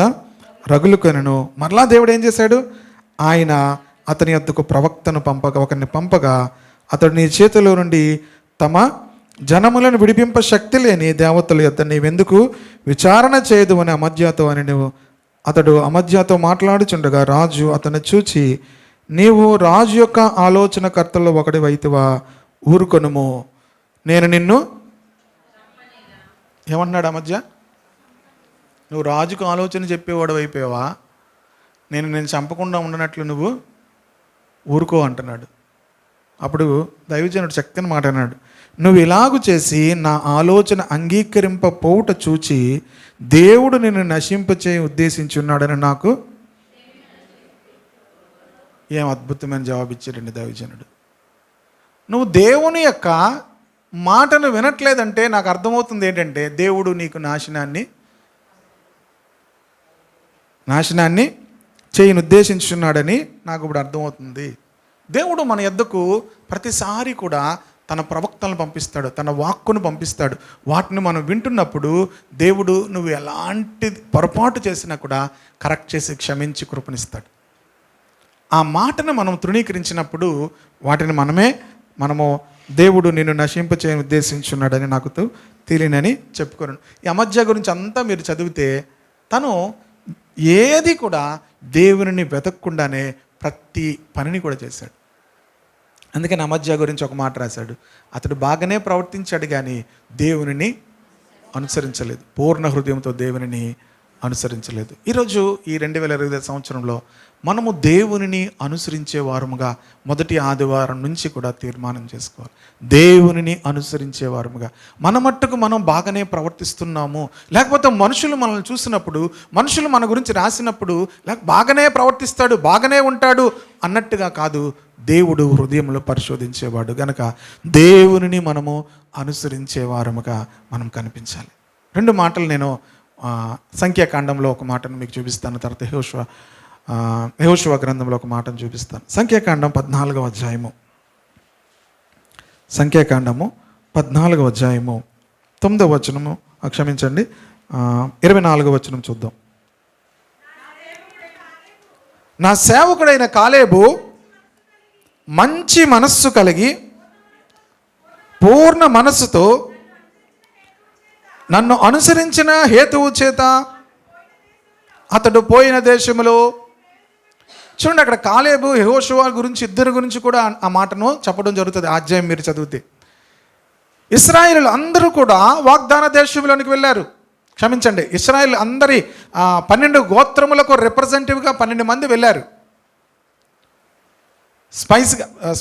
రగులుకొనెను. మరలా దేవుడు ఏం చేశాడు? ఆయన అతని యొద్దకు ప్రవక్తను ఒకరిని పంపగా అతడు నీ చేతిలో నుండి తమ జనములను విడిపింప శక్తి లేని దేవతల యొద్ద నీవెందుకు విచారణ చేయదు అని అమధ్యతో అని అతడు అమధ్యతో మాట్లాడుచుండగా రాజు అతను చూచి, నీవు రాజు యొక్క ఆలోచనకర్తల్లో ఒకడివైతివా, ఊరుకొనుము, నేను నిన్ను ఏమన్నాడు అమధ్య? నువ్వు రాజుకు ఆలోచన చెప్పేవాడు అయిపోయావా? నేను చంపకుండా ఉండనట్లు నువ్వు ఊరుకో అంటున్నాడు. అప్పుడు దైవజనుడు చక్కని మాట అన్నాడు, నువ్వు ఇలాగు చేసి నా ఆలోచన అంగీకరింపపోవుట చూచి దేవుడు నిన్ను నశింపచే ఉద్దేశించున్నాడని నాకు ఏం అద్భుతమైన జవాబిచ్చాడండి దైవజనుడు. నువ్వు దేవుని యొక్క మాటను వినట్లేదంటే నాకు అర్థమవుతుంది ఏంటంటే దేవుడు నీకు నాశనాన్ని చేయని ఉద్దేశించున్నాడని నాకు ఇప్పుడు అర్థమవుతుంది. దేవుడు మన యొద్దకు ప్రతిసారి కూడా తన ప్రవక్తలను పంపిస్తాడు, తన వాక్కును పంపిస్తాడు. వాటిని మనం వింటున్నప్పుడు దేవుడు నువ్వు ఎలాంటి పొరపాటు చేసినా కూడా కరెక్ట్ చేసి క్షమించి కృపణిస్తాడు. ఆ మాటను మనం తృణీకరించినప్పుడు వాటిని మనము దేవుడు నిన్ను నశింపచేయని ఉద్దేశించున్నాడని నాకు తెలియనని చెప్పుకోను. ఈ అమధ్య గురించి అంతా మీరు చదివితే తను ఏది కూడా దేవుని వెతకకుండానే ప్రతి పనిని కూడా చేశాడు. అందుకని అమధ్య గురించి ఒక మాట రాశాడు, అతడు బాగానే ప్రవర్తించాడు కానీ దేవునిని అనుసరించలేదు, పూర్ణ హృదయంతో దేవునిని అనుసరించలేదు. ఈరోజు ఈ 2025 సంవత్సరంలో మనము దేవునిని అనుసరించే వారముగా మొదటి ఆదివారం నుంచి కూడా తీర్మానం చేసుకోవాలి. దేవునిని అనుసరించే వారముగా మన మట్టుకు మనం బాగానే ప్రవర్తిస్తున్నాము, లేకపోతే మనుషులు మనల్ని చూసినప్పుడు, మనుషులు మన గురించి రాసినప్పుడు బాగానే ప్రవర్తిస్తాడు, బాగానే ఉంటాడు అన్నట్టుగా కాదు. దేవుడు హృదయంలో పరిశోధించేవాడు గనక దేవునిని మనము అనుసరించే వారముగా మనం కనిపించాలి. 2 మాటలు నేను సంఖ్యాకాండంలో ఒక మాటను మీకు చూపిస్తాను, తర్వాత యెహోషువ గ్రంథంలో ఒక మాటను చూపిస్తాను. సంఖ్యాకాండం 14వ అధ్యాయము, సంఖ్యాకాండము 14వ అధ్యాయము 9వ వచనము, క్షమించండి 24వ వచనం చూద్దాం. నా సేవకుడైన కాలేబు మంచి మనస్సు కలిగి పూర్ణ మనస్సుతో నన్ను అనుసరించిన హేతువు చేత అతడు పోయిన దేశములో. చూడండి, అక్కడ కాలేబు యెహోషువ గురించి, ఇద్దరి గురించి కూడా ఆ మాటను చెప్పడం జరుగుతుంది. అధ్యాయం మీరు చదివితే ఇశ్రాయేలు అందరూ కూడా వాగ్దాన దేశంలోనికి వెళ్ళారు. క్షమించండి, ఇశ్రాయేల్ అందరి 12 గోత్రములకు రిప్రజెంటేటివ్గా 12 మంది వెళ్ళారు.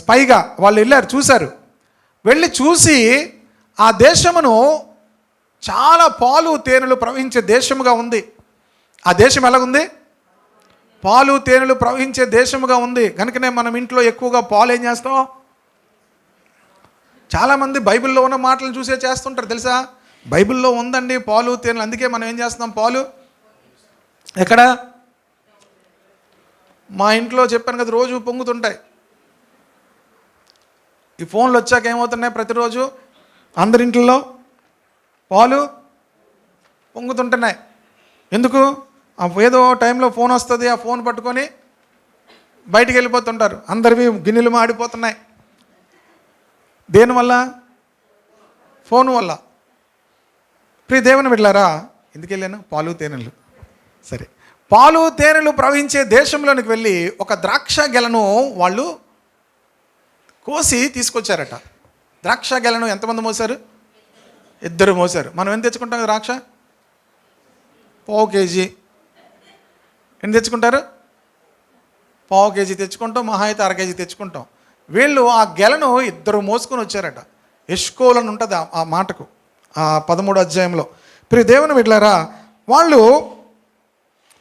స్పైగా వాళ్ళు వెళ్ళారు, చూశారు. వెళ్ళి చూసి ఆ దేశమును చాలా పాలు తేనెలు ప్రవహించే దేశముగా ఉంది. ఆ దేశం ఎలాగుంది? పాలు తేనెలు ప్రవహించే దేశముగా ఉంది. కనుకనే మనం ఇంట్లో ఎక్కువగా పాలు ఏం చేస్తాం? చాలామంది బైబిల్లో ఉన్న మాటలు చూసే చేస్తుంటారు తెలుసా. బైబిల్లో ఉందండి పాలు తేనెలు. అందుకే మనం ఏం చేస్తున్నాం? పాలు ఎక్కడ? మా ఇంట్లో చెప్పాను కదా, రోజు పొంగుతుంటాయి. ఈ ఫోన్లు వచ్చాక ఏమవుతున్నాయి? ప్రతిరోజు అందరింట్లో పాలు పొంగుతుంటున్నాయి. ఎందుకు? ఏదో టైంలో ఫోన్ వస్తుంది, ఆ ఫోన్ పట్టుకొని బయటికి వెళ్ళిపోతుంటారు. అందరివి గిన్నెలు మాడిపోతున్నాయి. దేనివల్ల? ఫోన్ వల్ల. ప్రియ దేవుని బిడ్డలారా, ఎందుకు వెళ్ళాను? పాలు తేనెలు. సరే, పాలు తేనెలు ప్రవహించే దేశంలోనికి వెళ్ళి ఒక ద్రాక్ష గెలను వాళ్ళు కోసి తీసుకొచ్చారట. ద్రాక్ష గెలను ఎంతమంది మోసారు? 2 మోసారు. మనం ఎంత తెచ్చుకుంటాం ద్రాక్ష? ½ కేజీ. ఎన్ని తెచ్చుకుంటారు? ½ కేజీ తెచ్చుకుంటాం, మహా అయితే ½ కేజీ తెచ్చుకుంటాం. వీళ్ళు ఆ గెలను 2 మోసుకొని వచ్చారట. ఎష్కోల్ అని ఉంటుంది ఆ మాటకు, ఆ 13వ అధ్యాయంలో. ప్రియ దేవుని బిడ్డలారా, వాళ్ళు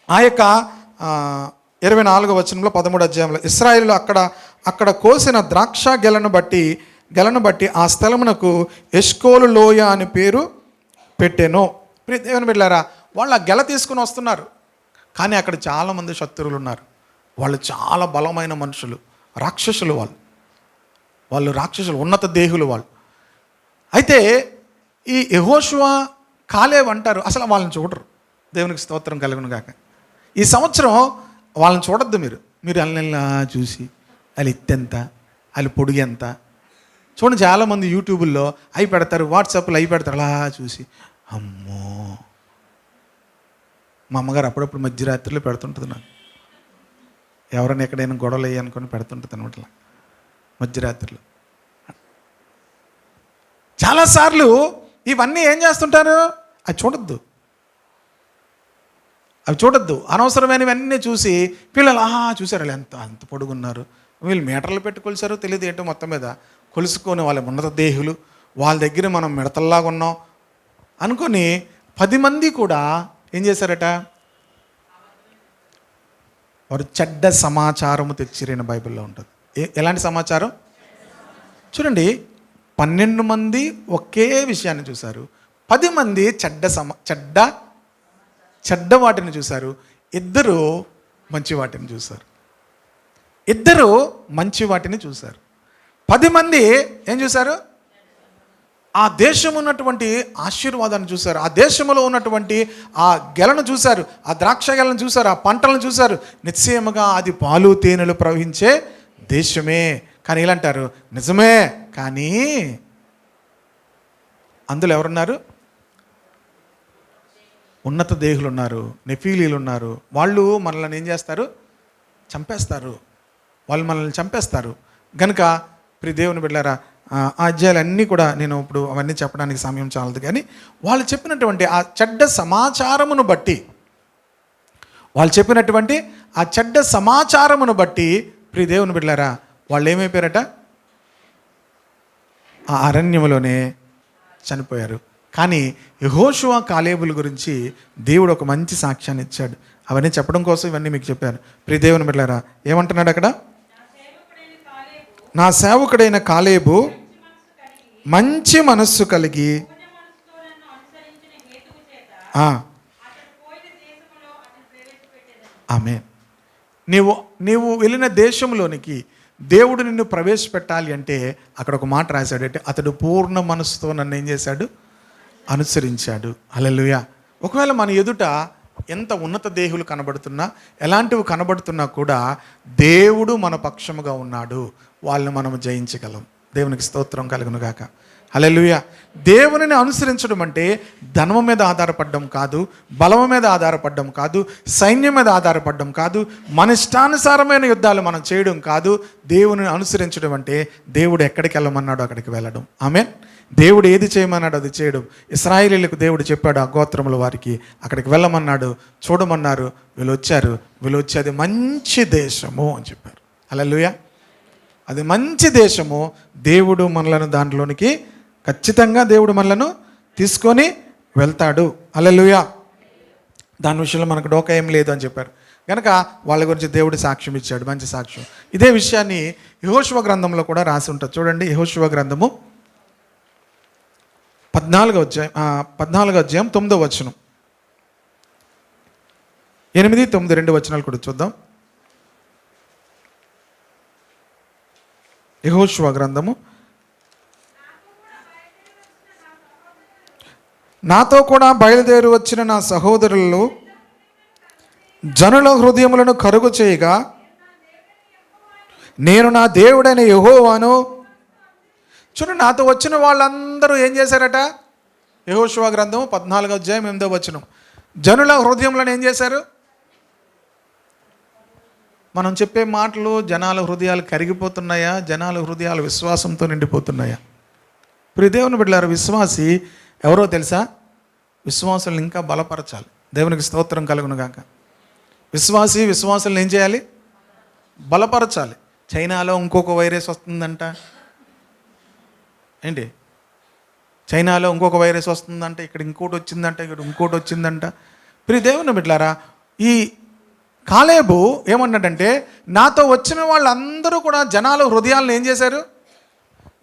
ఆ యొక్క 24వ వచనంలో 13వ అధ్యాయంలో ఇశ్రాయేలు అక్కడ కోసిన ద్రాక్ష గెలను బట్టి ఆ స్థలమునకు ఎష్కోలు లోయ అని పేరు పెట్టెను. ప్రియ దేవుని బిడ్డలారా, వాళ్ళు ఆ గెల తీసుకుని వస్తున్నారు. కానీ అక్కడ చాలామంది శత్రువులు ఉన్నారు. వాళ్ళు చాలా బలమైన మనుషులు, రాక్షసులు. వాళ్ళు రాక్షసులు, ఉన్నత దేహులు వాళ్ళు. అయితే ఈ యెహోషువ, కాలేబ్ అంటారు, అసలు వాళ్ళని చూడరు. దేవునికి స్తోత్రం కలుగును గాక. ఈ సంవత్సరం వాళ్ళని చూడొద్దు. మీరు అల్లెల్లా చూసి వాళ్ళు ఎత్తెంత, వాళ్ళు పొడుగు ఎంత. చూడండి, చాలామంది యూట్యూబుల్లో అవి పెడతారు, వాట్సాప్లో అవి పెడతారు. అలా చూసి అమ్మో. మా అమ్మగారు అప్పుడప్పుడు మధ్యరాత్రిలో పెడుతుంటుంది నాకు. ఎవరైనా ఎక్కడైనా గొడవలు అయ్యి అనుకొని పెడుతుంటుంది అనమాట మధ్యరాత్రిలో. చాలాసార్లు ఇవన్నీ ఏం చేస్తుంటారు? అవి చూడొద్దు. అనవసరమైనవన్నీ చూసి పిల్లలు చూసారు వాళ్ళు అంత పొడుగున్నారు, వీళ్ళు మీటర్లు పెట్టి కొలిసారో తెలియదు ఏంటో, మొత్తం మీద కొలుసుకొని వాళ్ళ ఉన్నత దేహులు, వాళ్ళ దగ్గర మనం మిడతల్లాగా ఉన్నాం అనుకొని 10 మంది కూడా ఏం చేశారట? వారు చెడ్డ సమాచారము తెచ్చిరైన బైబిల్లో ఉంటుంది. ఎలాంటి సమాచారం? చూడండి, 12 మంది ఒకే విషయాన్ని చూశారు, 10 మంది చెడ్డ వాటిని చూశారు, 2 మంచి వాటిని చూశారు. 10 మంది ఏం చూశారు? ఆ దేశం ఉన్నటువంటి ఆశీర్వాదాన్ని చూశారు, ఆ దేశంలో ఉన్నటువంటి ఆ గెలను చూశారు, ఆ ద్రాక్ష గెలను చూశారు, ఆ పంటలను చూశారు. నిశ్చయముగా అది పాలు తేనెలు ప్రవహించే దేశమే. కానీ వీళ్ళంటారు నిజమే, కానీ అందులో ఎవరున్నారు? ఉన్నత దేహులు ఉన్నారు, నెఫీలీలు ఉన్నారు. వాళ్ళు మనల్ని ఏం చేస్తారు? చంపేస్తారు. గనుక ప్రియ దేవుని బిడ్డలారా, ఆ అధ్యాయాలన్నీ కూడా నేను ఇప్పుడు అవన్నీ చెప్పడానికి సమయం చాలదు. కానీ వాళ్ళు చెప్పినటువంటి ఆ చెడ్డ సమాచారమును బట్టి ప్రియ దేవుని బిడ్డలారా, వాళ్ళు ఏమైపోయారట? ఆ అరణ్యములోనే చనిపోయారు. కానీ యెహోషువ, కాలేబుల గురించి దేవుడు ఒక మంచి సాక్ష్యాన్ని ఇచ్చాడు. అవన్నీ చెప్పడం కోసం ఇవన్నీ మీకు చెప్పాను. ప్రియ దేవుని బిడ్డలారా, ఏమంటున్నాడు అక్కడ? నా సేవకుడైన కాలేబు మంచి మనస్సు కలిగి ఆమేన్. నీవు వెళ్ళిన దేశంలోనికి దేవుడు నిన్ను ప్రవేశపెట్టాలి అంటే అక్కడ ఒక మాట రాశాడు, అంటే అతడు పూర్ణ మనస్సుతో నన్ను ఏం చేశాడు? అనుసరించాడు. హల్లెలూయా. ఒకవేళ మన ఎదుట ఎంత ఉన్నత దేహులు కనబడుతున్నా, ఎలాంటివి కనబడుతున్నా కూడా దేవుడు మన పక్షముగా ఉన్నాడు. వాళ్ళని మనం జయించగలం. దేవునికి స్తోత్రం కలుగును గాక. హల్లెలూయా. దేవునిని అనుసరించడం అంటే ధనము మీద ఆధారపడడం కాదు, బలము మీద ఆధారపడడం కాదు, సైన్యం మీద ఆధారపడడం కాదు, మన ఇష్టానుసారమైన యుద్ధాలు మనం చేయడం కాదు. దేవుని అనుసరించడం అంటే దేవుడు ఎక్కడికి వెళ్ళమన్నాడో అక్కడికి వెళ్ళడం. ఆమేన్. దేవుడు ఏది చేయమన్నాడు అది చేయడం. ఇశ్రాయేలీయులకు దేవుడు చెప్పాడు, ఆ గోత్రముల వారికి అక్కడికి వెళ్ళమన్నాడు, చూడమన్నారు. వీళ్ళు వచ్చి అది మంచి దేశము అని చెప్పారు. హల్లెలూయా. అది మంచి దేశము. దేవుడు మనలను దాంట్లోనికి ఖచ్చితంగా దేవుడు మనలను తీసుకొని వెళ్తాడు. హల్లెలూయా. దాని విషయంలో మనకు డోకా ఏం లేదు అని చెప్పారు. కనుక వాళ్ళ గురించి దేవుడు సాక్ష్యం ఇచ్చాడు, మంచి సాక్ష్యం. ఇదే విషయాన్ని యెహోషువ గ్రంథంలో కూడా రాసి ఉంటుంది. చూడండి, యెహోషువ గ్రంథము 14వ అధ్యాయం 9వ వచనం, 8, 9 2 వచనాలు కూడా చూద్దాం. యెహోషువ గ్రంథము. నాతో కూడా బయలుదేరి వచ్చిన నా సహోదరులు జనుల హృదయములను కరుగు చేయగా నేను నా దేవుడైన యెహోవాను. చూడండి, నాతో వచ్చిన వాళ్ళందరూ ఏం చేశారట? యెహోషువ గ్రంథం 14వ అధ్యాయం 8వ వచనం. జనుల హృదయములను ఏం చేశారు? మనం చెప్పే మాటలు జనాల హృదయాలు కరిగిపోతున్నాయా? జనాల హృదయాలు విశ్వాసంతో నిండిపోతున్నాయా? ప్రియ దేవుని బిడ్డలారా, విశ్వాసి ఎవరో తెలుసా? విశ్వాసులను ఇంకా బలపరచాలి. దేవునికి స్తోత్రం కలుగును గాక. విశ్వాసులను ఏం చేయాలి? బలపరచాలి. చైనాలో ఇంకొక వైరస్ వస్తుందంట. ఏంటి? చైనాలో ఇంకొక వైరస్ వస్తుందంట, ఇక్కడ ఇంకోటి వచ్చిందంట, ఇక్కడ ఇంకోటి వచ్చిందంట. ప్రియ దేవుని బిడ్డలారా, ఈ కాలేబు ఏమన్నాడంటే, నాతో వచ్చిన వాళ్ళందరూ కూడా జనాల హృదయాలను ఏం చేశారు?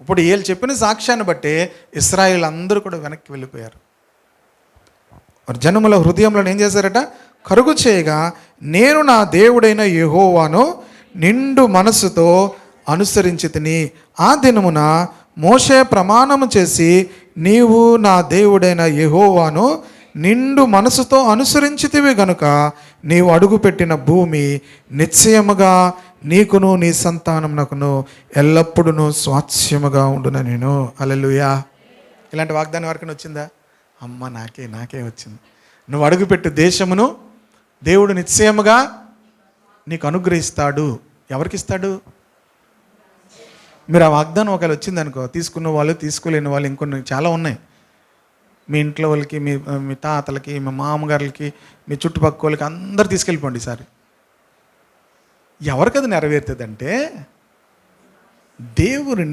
ఇప్పుడు వీళ్ళు చెప్పిన సాక్ష్యాన్ని బట్టి ఇశ్రాయేల్ అందరూ కూడా వెనక్కి వెళ్ళిపోయారు. మరి జనముల హృదయంలో ఏం చేశారట? కరుగు చేయగా నేను నా దేవుడైన యెహోవాను నిండు మనసుతో అనుసరించి తిని. ఆ దినమున మోషే ప్రమాణము చేసి, నీవు నా దేవుడైన యెహోవాను నిండు మనసుతో అనుసరించితివి గనుక నీవు అడుగుపెట్టిన భూమి నిశ్చయముగా నీకును నీ సంతానమునకును ఎల్లప్పుడూ స్వాస్థ్యముగా ఉండున నేను. హల్లెలూయా. ఇలాంటి వాగ్దానం ఎవరికైనా వచ్చిందా? అమ్మ, నాకే వచ్చింది. నువ్వు అడుగుపెట్టు దేశమును దేవుడు నిశ్చయముగా నీకు అనుగ్రహిస్తాడు. ఎవరికి ఇస్తాడు? మీరు ఆ వాగ్దానం ఒకవేళ వచ్చిందనుకో, తీసుకున్న వాళ్ళు, తీసుకోలేని వాళ్ళు ఇంకొన్ని చాలా ఉన్నాయి. మీ ఇంట్లో వాళ్ళకి, మీ తాతలకి, మీ మామగారులకి, మీ చుట్టుపక్కల వాళ్ళకి అందరు తీసుకెళ్ళిపోండి ఈసారి. ఎవరికి అది నెరవేరుతుందంటే దేవుని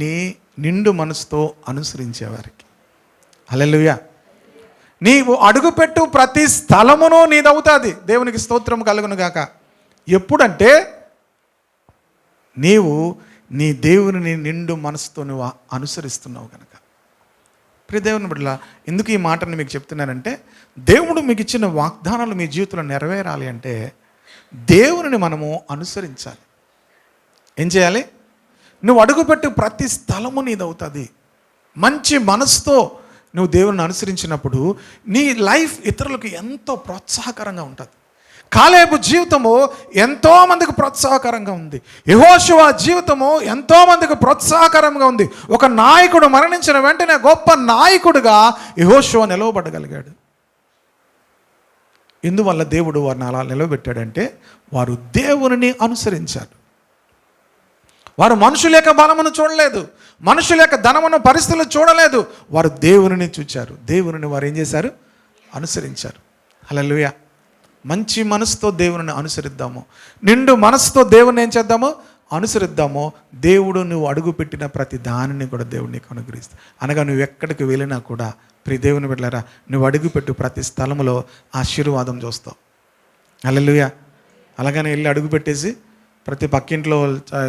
నిండు మనసుతో అనుసరించేవారికి. హల్లెలూయా. నీవు అడుగుపెట్టు ప్రతి స్థలమును నీదవుతుంది. దేవునికి స్తోత్రం కలుగును గాక. ఎప్పుడంటే నీవు నీ దేవుని నిండు మనసుతో నువ్వు అనుసరిస్తున్నావు కనుక. ప్రియ దేవుని బిడ్డలా, ఎందుకు ఈ మాటను మీకు చెప్తున్నానంటే, దేవుడు మీకు ఇచ్చిన వాగ్దానాలు మీ జీవితంలో నెరవేరాలి అంటే దేవుని మనము అనుసరించాలి. ఏం చేయాలి? నువ్వు అడుగుపెట్టు ప్రతి స్థలము నీదవుతుంది. మంచి మనసుతో నువ్వు దేవుని అనుసరించినప్పుడు నీ లైఫ్ ఇతరులకు ఎంతో ప్రోత్సాహకరంగా ఉంటుంది. కాలేబు జీవితము ఎంతోమందికి ప్రోత్సాహకరంగా ఉంది. యెహోషువ జీవితము ఎంతోమందికి ప్రోత్సాహకరంగా ఉంది. ఒక నాయకుడు మరణించిన వెంటనే గొప్ప నాయకుడిగా యెహోషువ నిలవబడగలిగాడు. ఇందువల్ల దేవుడు వారిని అలా నిలవబెట్టాడంటే వారు దేవుని అనుసరించారు. వారు మనుషుల యొక్క బలమును చూడలేదు, మనుషుల యొక్క ధనమును, పరిస్థితులు చూడలేదు. వారు దేవుని చూచారు. దేవుని వారు ఏం చేశారు? అనుసరించారు. హల్లెలూయా. మంచి మనసుతో దేవుని అనుసరిద్దాము. నిండు మనసుతో దేవుని ఏం చేద్దాము? అనుసరిద్దాము. దేవుడు నువ్వు అడుగుపెట్టిన ప్రతి దానిని కూడా దేవుడు నీకు అనుగ్రహిస్తాడు. అనగా నువ్వు ఎక్కడికి వెళ్ళినా కూడా ప్రియ దేవుని బిడ్డలారా, నువ్వు అడుగుపెట్టు ప్రతి స్థలంలో ఆశీర్వాదం చూస్తావు. హల్లెలూయా. అలాగనే వెళ్ళి అడుగుపెట్టేసి ప్రతి పక్కింట్లో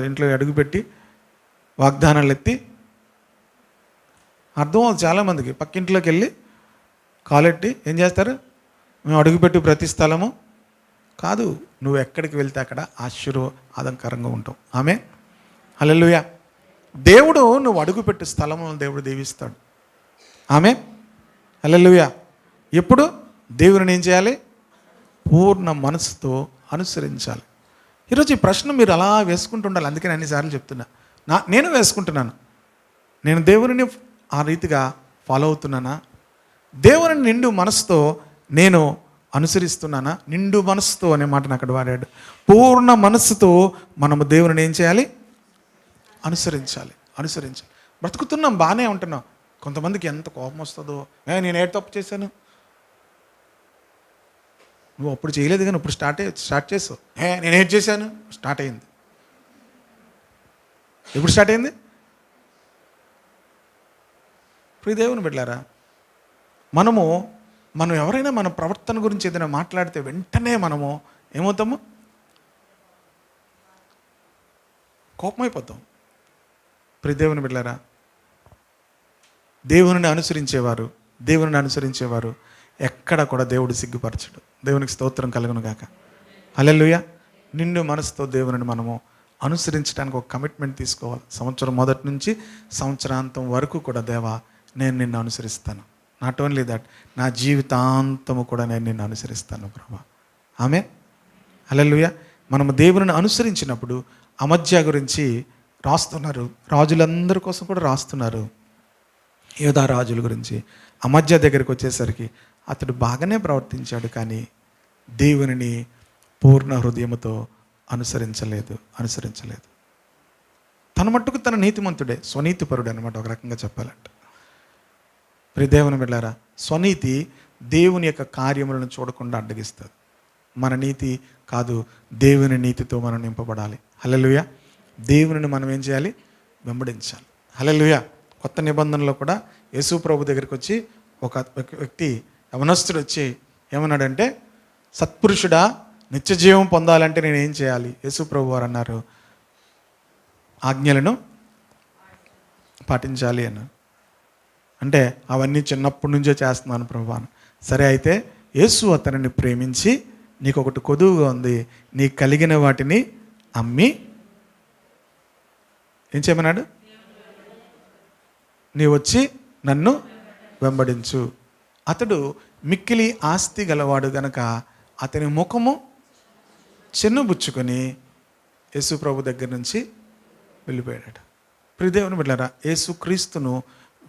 ఇంట్లో అడుగుపెట్టి వాగ్దానాలు ఎత్తి అర్థం అవుతుంది చాలామందికి. పక్కింట్లోకి వెళ్ళి కాలెట్టి ఏం చేస్తారు? మేము అడుగుపెట్టి ప్రతి స్థలము కాదు, నువ్వు ఎక్కడికి వెళ్తే అక్కడ ఆశీర్వాదకరంగా ఉంటావు. ఆమె హల్లెలూయా. దేవుడు నువ్వు అడుగుపెట్టు స్థలములను దేవుడు దీవిస్తాడు. ఆమె హల్లెలూయా. ఎప్పుడు దేవుని ఏం చేయాలి? పూర్ణ మనసుతో అనుసరించాలి. ఈరోజు ఈ ప్రశ్న మీరు అలా వేసుకుంటూ ఉండాలి. అందుకే నేను అన్నిసార్లు చెప్తున్నా, నేను వేసుకుంటున్నాను. నేను దేవుని ఆ రీతిగా ఫాలో అవుతున్నానా? దేవుని నిండు మనసుతో నేను అనుసరిస్తున్నానా? నిండు మనసుతో అనే మాటను అక్కడ వాడాడు. పూర్ణ మనస్సుతో మనము దేవుని ఏం చేయాలి? అనుసరించాలి. బ్రతుకుతున్నాం, బాగానే ఉంటున్నాం. కొంతమందికి ఎంత కోపం వస్తుందో, నేను ఏడు తప్పు చేశాను, నువ్వు అప్పుడు చేయలేదు కానీ ఇప్పుడు స్టార్ట్ చేసావు, నేను ఏం చేశాను, స్టార్ట్ అయింది. ఎప్పుడు స్టార్ట్ అయింది? ప్రియ దేవుని బిడ్డలారా, మనం ఎవరైనా మన ప్రవర్తన గురించి ఏదైనా మాట్లాడితే వెంటనే మనము ఏమవుతాము? కోపమైపోతాం. ప్రియ దేవుని బిడ్డలారా, దేవునిని అనుసరించేవారు ఎక్కడ కూడా దేవుడు సిగ్గుపరచడు. దేవునికి స్తోత్రం కలుగును గాక. హల్లెలూయా. నిండు మనసుతో దేవునిని మనము అనుసరించడానికి ఒక కమిట్మెంట్ తీసుకోవాలి. సంవత్సరం మొదటి నుంచి సంవత్సరాంతం వరకు కూడా దేవా నేను నిన్ను అనుసరిస్తాను. నాట్ ఓన్లీ దట్, నా జీవితాంతము కూడా నేను నిన్ను అనుసరిస్తాను ప్రభా. ఆమేన్. హల్లెలూయా. మనము దేవునిని అనుసరించినప్పుడు అమధ్య గురించి రాస్తున్నారు, రాజులందరి కోసం కూడా రాస్తున్నారు. యోధా రాజుల గురించి అమధ్య దగ్గరికి వచ్చేసరికి అతడు బాగానే ప్రవర్తించాడు, కానీ దేవునిని పూర్ణ హృదయముతో అనుసరించలేదు. తన మట్టుకు తన నీతిమంతుడే, స్వనీతిపరుడు అనమాట ఒక రకంగా చెప్పాలంటే. ప్రియ దేవుని బిడ్డలారా, స్వనీతి దేవుని యొక్క కార్యములను చూడకుండా అడ్డగిస్తుంది. మన నీతి కాదు, దేవుని నీతితో మనం నింపబడాలి. హల్లెలూయా. దేవునిని మనం ఏం చేయాలి? వెంబడించాలి. హల్లెలూయా. కొత్త నిబంధనలో కూడా యేసు ప్రభు దగ్గరికి వచ్చి ఒక వ్యక్తి యవనస్తుడు వచ్చి ఏమన్నాడంటే, సత్పురుషుడా, నిత్య జీవం పొందాలంటే నేను ఏం చేయాలి? యేసు ప్రభు వారు అన్నారు, ఆజ్ఞలను పాటించాలి అన్నారు. అంటే అవన్నీ చిన్నప్పటి నుంచే చేస్తున్నాను ప్రభు అని. సరే, అయితే యేసు అతనిని ప్రేమించి, నీకు ఒకటి కొదువుగా ఉంది, నీకు కలిగిన వాటిని అమ్మి ఏం చేయమన్నాడు? నీ వచ్చి నన్ను వెంబడించు. అతడు మిక్కిలి ఆస్తి గలవాడు గనక అతని ముఖము చెన్నుబుచ్చుకొని యేసు ప్రభు దగ్గర నుంచి వెళ్ళిపోయాడు. ప్రియదేవుని బిడ్డలారా, యేసు క్రీస్తును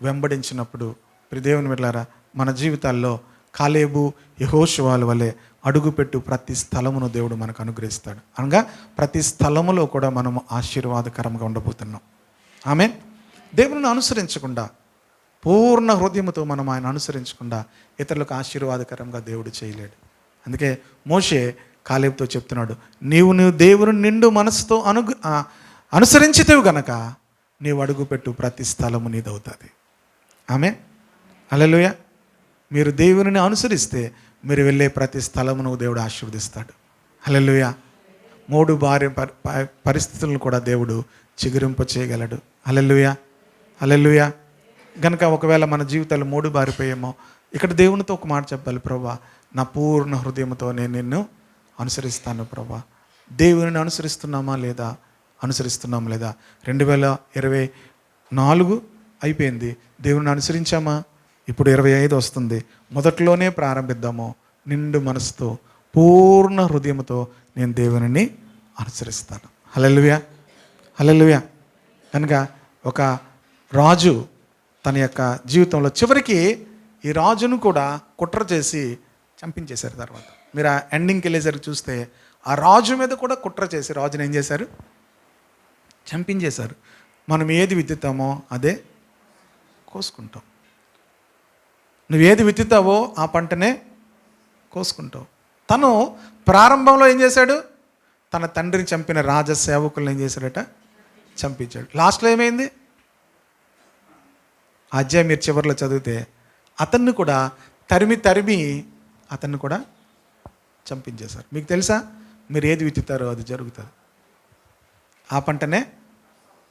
వెంబడించినప్పుడు ప్రియదేవుని బిడ్డలారా, మన జీవితాల్లో కాలేబు యెహోషువాల వలె అడుగుపెట్టు ప్రతి స్థలమును దేవుడు మనకు అనుగ్రహిస్తాడు. అనగా ప్రతి స్థలములో కూడా మనము ఆశీర్వాదకరంగా ఉండబోతున్నాం. ఆమేన్. దేవుని అనుసరించకుండా, పూర్ణ హృదయముతో మనం ఆయన అనుసరించకుండా ఇతరులకు ఆశీర్వాదకరంగా దేవుడు చేయలేడు. అందుకే మోషే కాలేబుతో చెప్తున్నాడు, నీవు దేవుని నిండు మనసుతో అనుసరించితేవు గనక నీవు అడుగుపెట్టు ప్రతి స్థలము నీదవుతుంది. ఆమేన్. హల్లెలూయా. మీరు దేవునిని అనుసరిస్తే మీరు వెళ్ళే ప్రతి స్థలమును దేవుడు ఆశీర్వదిస్తాడు. హల్లెలూయా. 3 భార్య పరిస్థితులను కూడా దేవుడు చిగురింప చేయగలడు. హల్లెలూయా. హల్లెలూయా. గనుక ఒకవేళ మన జీవితాలు 3 బారిపోయేమో, ఇక్కడ దేవునితో ఒక మాట చెప్పాలి, ప్రభా నా పూర్ణ హృదయంతో నేను నిన్ను అనుసరిస్తాను ప్రభా. దేవునిని అనుసరిస్తున్నామా లేదా? 2024 అయిపోయింది, దేవుని అనుసరించామా? ఇప్పుడు 25 వస్తుంది. మొదట్లోనే ప్రారంభిద్దాము. నిండు మనసుతో, పూర్ణ హృదయంతో నేను దేవునిని అనుసరిస్తాను. హల్లెలూయా. హల్లెలూయా. కనుక ఒక రాజు తన యొక్క జీవితంలో చివరికి ఈ రాజును కూడా కుట్ర చేసి చంపించేశారు. తర్వాత మీరు ఆ ఎండింగ్కి వెళ్ళేసరికి చూస్తే ఆ రాజు మీద కూడా కుట్ర చేసి రాజుని ఏం చేశారు? చంపించేశారు. మనం ఏది విత్తుతామో అదే కోసుకుంటాం. నువ్వు ఏది విత్తుతావో ఆ పంటనే కోసుకుంటావు. తను ప్రారంభంలో ఏం చేశాడు? తన తండ్రిని చంపిన రాజ సేవకులను ఏం చేశాడట? చంపించాడు. లాస్ట్లో ఏమైంది? అధ్యాయం మీరు చివరిలో చదివితే అతన్ని కూడా తరిమి అతన్ని కూడా చంపించేశారు. మీకు తెలుసా, మీరు ఏది విత్తుతారో అది జరుగుతుంది. ఆ పంటనే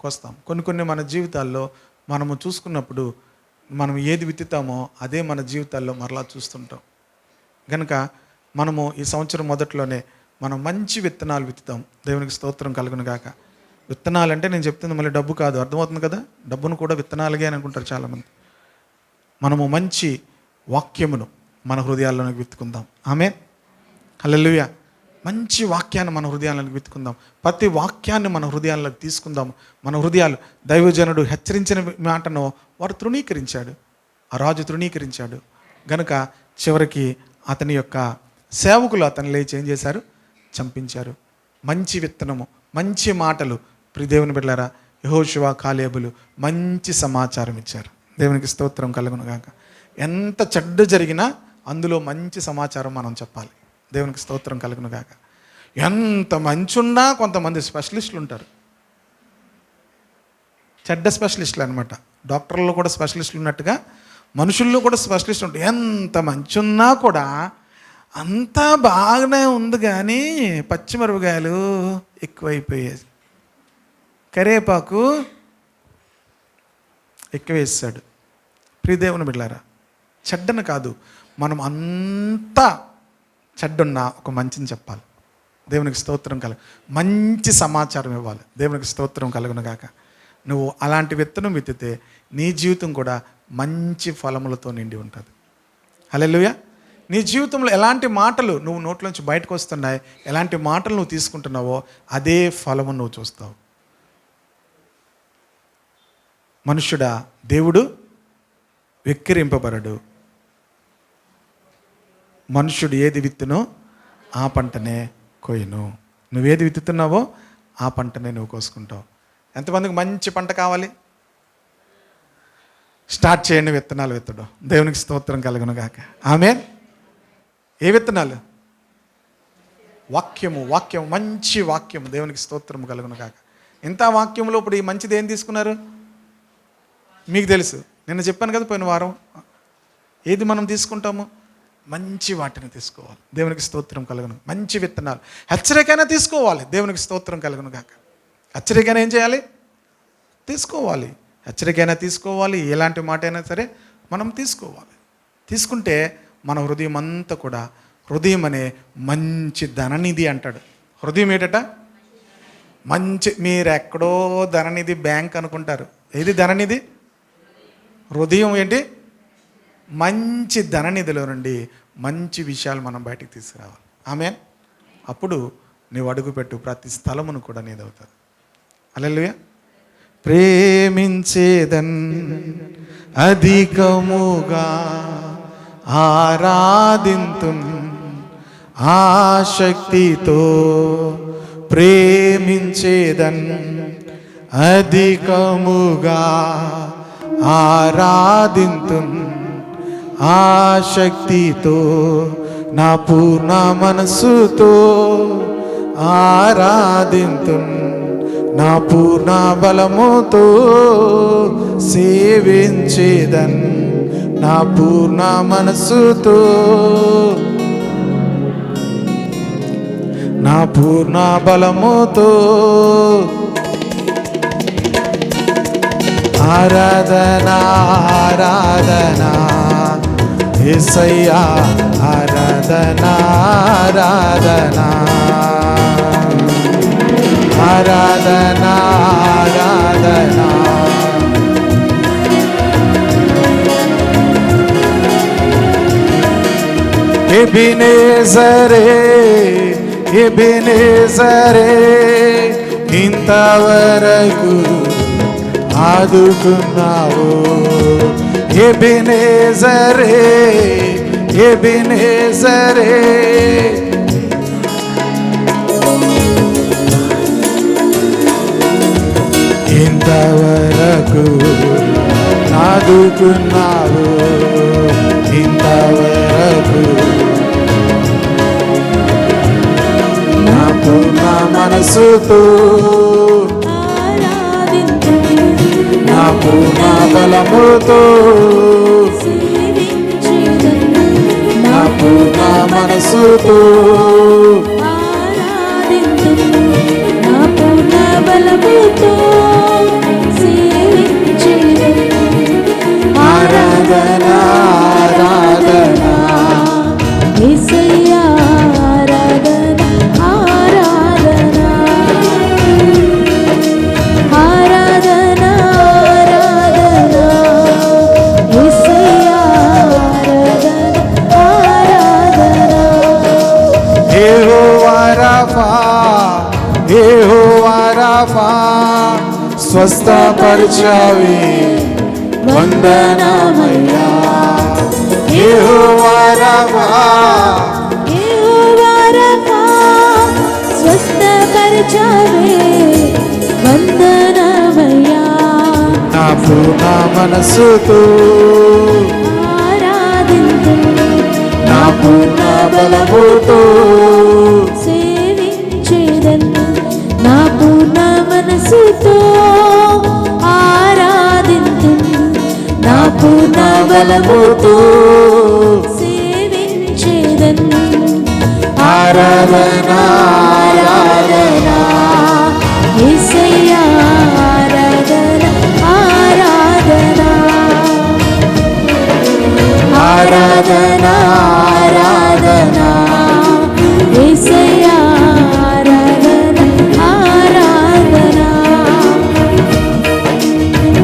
కోస్తాం. కొన్ని మన జీవితాల్లో మనము చూసుకున్నప్పుడు మనం ఏది విత్తుతామో అదే మన జీవితాల్లో మరలా చూస్తుంటాం. కనుక మనము ఈ సంవత్సరం మొదట్లోనే మనం మంచి విత్తనాలు విత్తుతాం. దేవునికి స్తోత్రం కలుగును గాక. విత్తనాలు అంటే నేను చెప్తుంది మళ్ళీ డబ్బు కాదు, అర్థమవుతుంది కదా? డబ్బును కూడా విత్తనాలుగా అని అనుకుంటారు చాలామంది. మనము మంచి వాక్యమును మన హృదయాల్లోకి విత్తుకుందాం. ఆమేన్. హల్లెలూయా. మంచి వాక్యాన్ని మన హృదయాల్లోకి విత్తుకుందాం. ప్రతి వాక్యాన్ని మన హృదయాల్లోకి తీసుకుందాం. మన హృదయాలు, దైవజనుడు హెచ్చరించిన మాటను వారు తృణీకరించాడు, ఆ రాజు తృణీకరించాడు. గనుక చివరికి అతని యొక్క సేవకులు అతను లేచి ఏం చేశారు? చంపించారు. మంచి విత్తనము, మంచి మాటలు, ప్రియదేవుని బిడ్డలారా, యెహోషువ కాలేబులు మంచి సమాచారం ఇచ్చారు. దేవునికి స్తోత్రం కలుగును గాక. ఎంత చెడ్డ జరిగినా అందులో మంచి సమాచారం మనం చెప్పాలి. దేవునికి స్తోత్రం కలుగును గాక. ఎంత మంచి ఉన్నా కొంతమంది స్పెషలిస్టులు ఉంటారు, చెడ్డ స్పెషలిస్టులు అనమాట. డాక్టర్లో కూడా స్పెషలిస్టులు ఉన్నట్టుగా మనుషుల్లో కూడా స్పెషలిస్టులు ఉంటారు. ఎంత మంచి ఉన్నా కూడా అంతా బాగానే ఉంది, కానీ పచ్చిమిరపకాయలు ఎక్కువైపోయాయి, కరేపాకు ఎక్కువ వేసాడు, ప్రియ దేవుని బిడ్డలారా, చెడ్డను కాదు, మనం అంతా చెడ్డున్నా ఒక మంచిని చెప్పాలి. దేవునికి స్తోత్రం మంచి సమాచారం ఇవ్వాలి. దేవునికి స్తోత్రం కలుగును గాక. నువ్వు అలాంటి విత్తనం విత్తితే నీ జీవితం కూడా మంచి ఫలములతో నిండి ఉంటుంది. హల్లెలూయా. నీ జీవితంలో ఎలాంటి మాటలు నువ్వు నోట్లోంచి బయటకు వస్తున్నాయి, ఎలాంటి మాటలు నువ్వు తీసుకుంటున్నావో అదే ఫలము నువ్వు చూస్తావు. మనుష్యుడా, దేవుడు వెక్కిరింపబడడు. మనుష్యుడు ఏది విత్తునో ఆ పంటనే కోయును. నువ్వేది విత్తుతున్నావో ఆ పంటనే నువ్వు కోసుకుంటావు. ఎంతమందికి మంచి పంట కావాలి? స్టార్ట్ చేయండి విత్తనాలు విత్తడం. దేవునికి స్తోత్రం కలుగును గాక. ఆమేన్. ఏ విత్తనాలు? వాక్యము. మంచి వాక్యము. దేవునికి స్తోత్రం కలుగును గాక. ఇంత వాక్యంలో ఇప్పుడు ఈ మంచిది ఏం తీసుకున్నారు మీకు తెలుసు. నిన్న చెప్పాను కదా పోయిన వారం. ఏది మనం తీసుకుంటాము? మంచి వాటిని తీసుకోవాలి. దేవునికి స్తోత్రం కలుగును. మంచి విత్తనాలు. హెచ్చరికైనా తీసుకోవాలి. దేవునికి స్తోత్రం కలుగును గాక. హెచ్చరికైనా ఏం చేయాలి? తీసుకోవాలి. హెచ్చరికైనా తీసుకోవాలి. ఎలాంటి మాట అయినా సరే మనం తీసుకోవాలి. తీసుకుంటే మన హృదయం అంతా కూడా, హృదయం అనే మంచి ధననిధి అంటాడు. హృదయం ఏంటట? మంచి. మీరు ఎక్కడో ధననిధి బ్యాంక్ అనుకుంటారు. ఏది ధననిధి? హృదయం. ఏంటి? మంచి ధననిధిలో నుండి మంచి విషయాలు మనం బయటికి తీసుకురావాలి. ఆమేన్. అప్పుడు నీవు అడుగుపెట్టు ప్రతి స్థలమును కూడా నీదవుతుంది. హల్లెలూయా. ప్రేమించేదన్ అధికముగా ఆరాధింతున్ ఆశక్తితో, ప్రేమించేదన్ అధికముగా ఆరాధింతున్ ఆశక్తితో, నా పూర్ణ మనసుతో ఆరాధింతున్, నా పూర్ణ బలముతో సేవించేదన్, నా పూర్ణ మనసుతో, నా పూర్ణ బలముతో. ఆరాధనా ఆరాధనా యేసయ్యా, ఆరాధనా ఆరాధనా ఆరాధనా ఆరాధనా. ఎబినేజరే ఎబినేజరే, ఇంతవరకు ఆదుకున్నావు. ఎబినేజరే ఎబినేజరే, ఇంతవరకు ఆదుకున్నావు. ఇంతవరకు నా పూర్ణ మనసుతో, నా పూర్ణ బలముతో, నా పూర్ణ మనసుతో, నా పూర్ణ బలముతో ఆరాధనా ఆరాధనా యేసయ్యా, ఆరాధనా ఆరాధనా ఆరాధనా ఆరాధనా యేసయ్యా, ఆరాధనా ఆరాధనా. యెహోవా రాఫా, యెహోవా రాఫా, స్వస్థపరిచావే వందనమయ్యా. యెహోవా రాఫా, యెహోవా రాఫా, స్వస్థపరిచావే వందనమయ్యా. నా పూర్ణ మనసుతో ఆరాధింతును, నా పూర్ణ బలముతో సేవించేదను, నా పూర్ణ మనసుతో ఆరాధింతును, నా పూర్ణ బలముతో సేవించేదను. ఆరాధనా ఆరాధనా యేసయ్యా, ఆరాధనా ఆరాధనా ఆరాధన ఆరాధన యేసయ్యా ఆరాధన ఆరాధన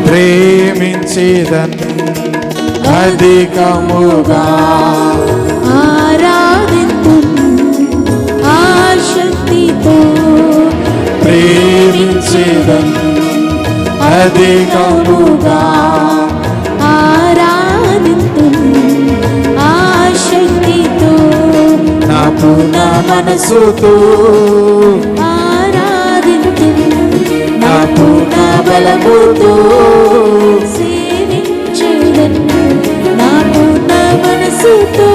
ప్రేమించేదన్ అధికముగా ఆరాధింతు ఆశక్తితో ప్రేమించేదన్ అధికముగా ఆరాధింతు ఆశక్తితో నా పూర్ణ మనసుతో ఆరాధింతు నా పూర్ణ బలముతో సేవించేదను నా పూర్ణ మనసుతో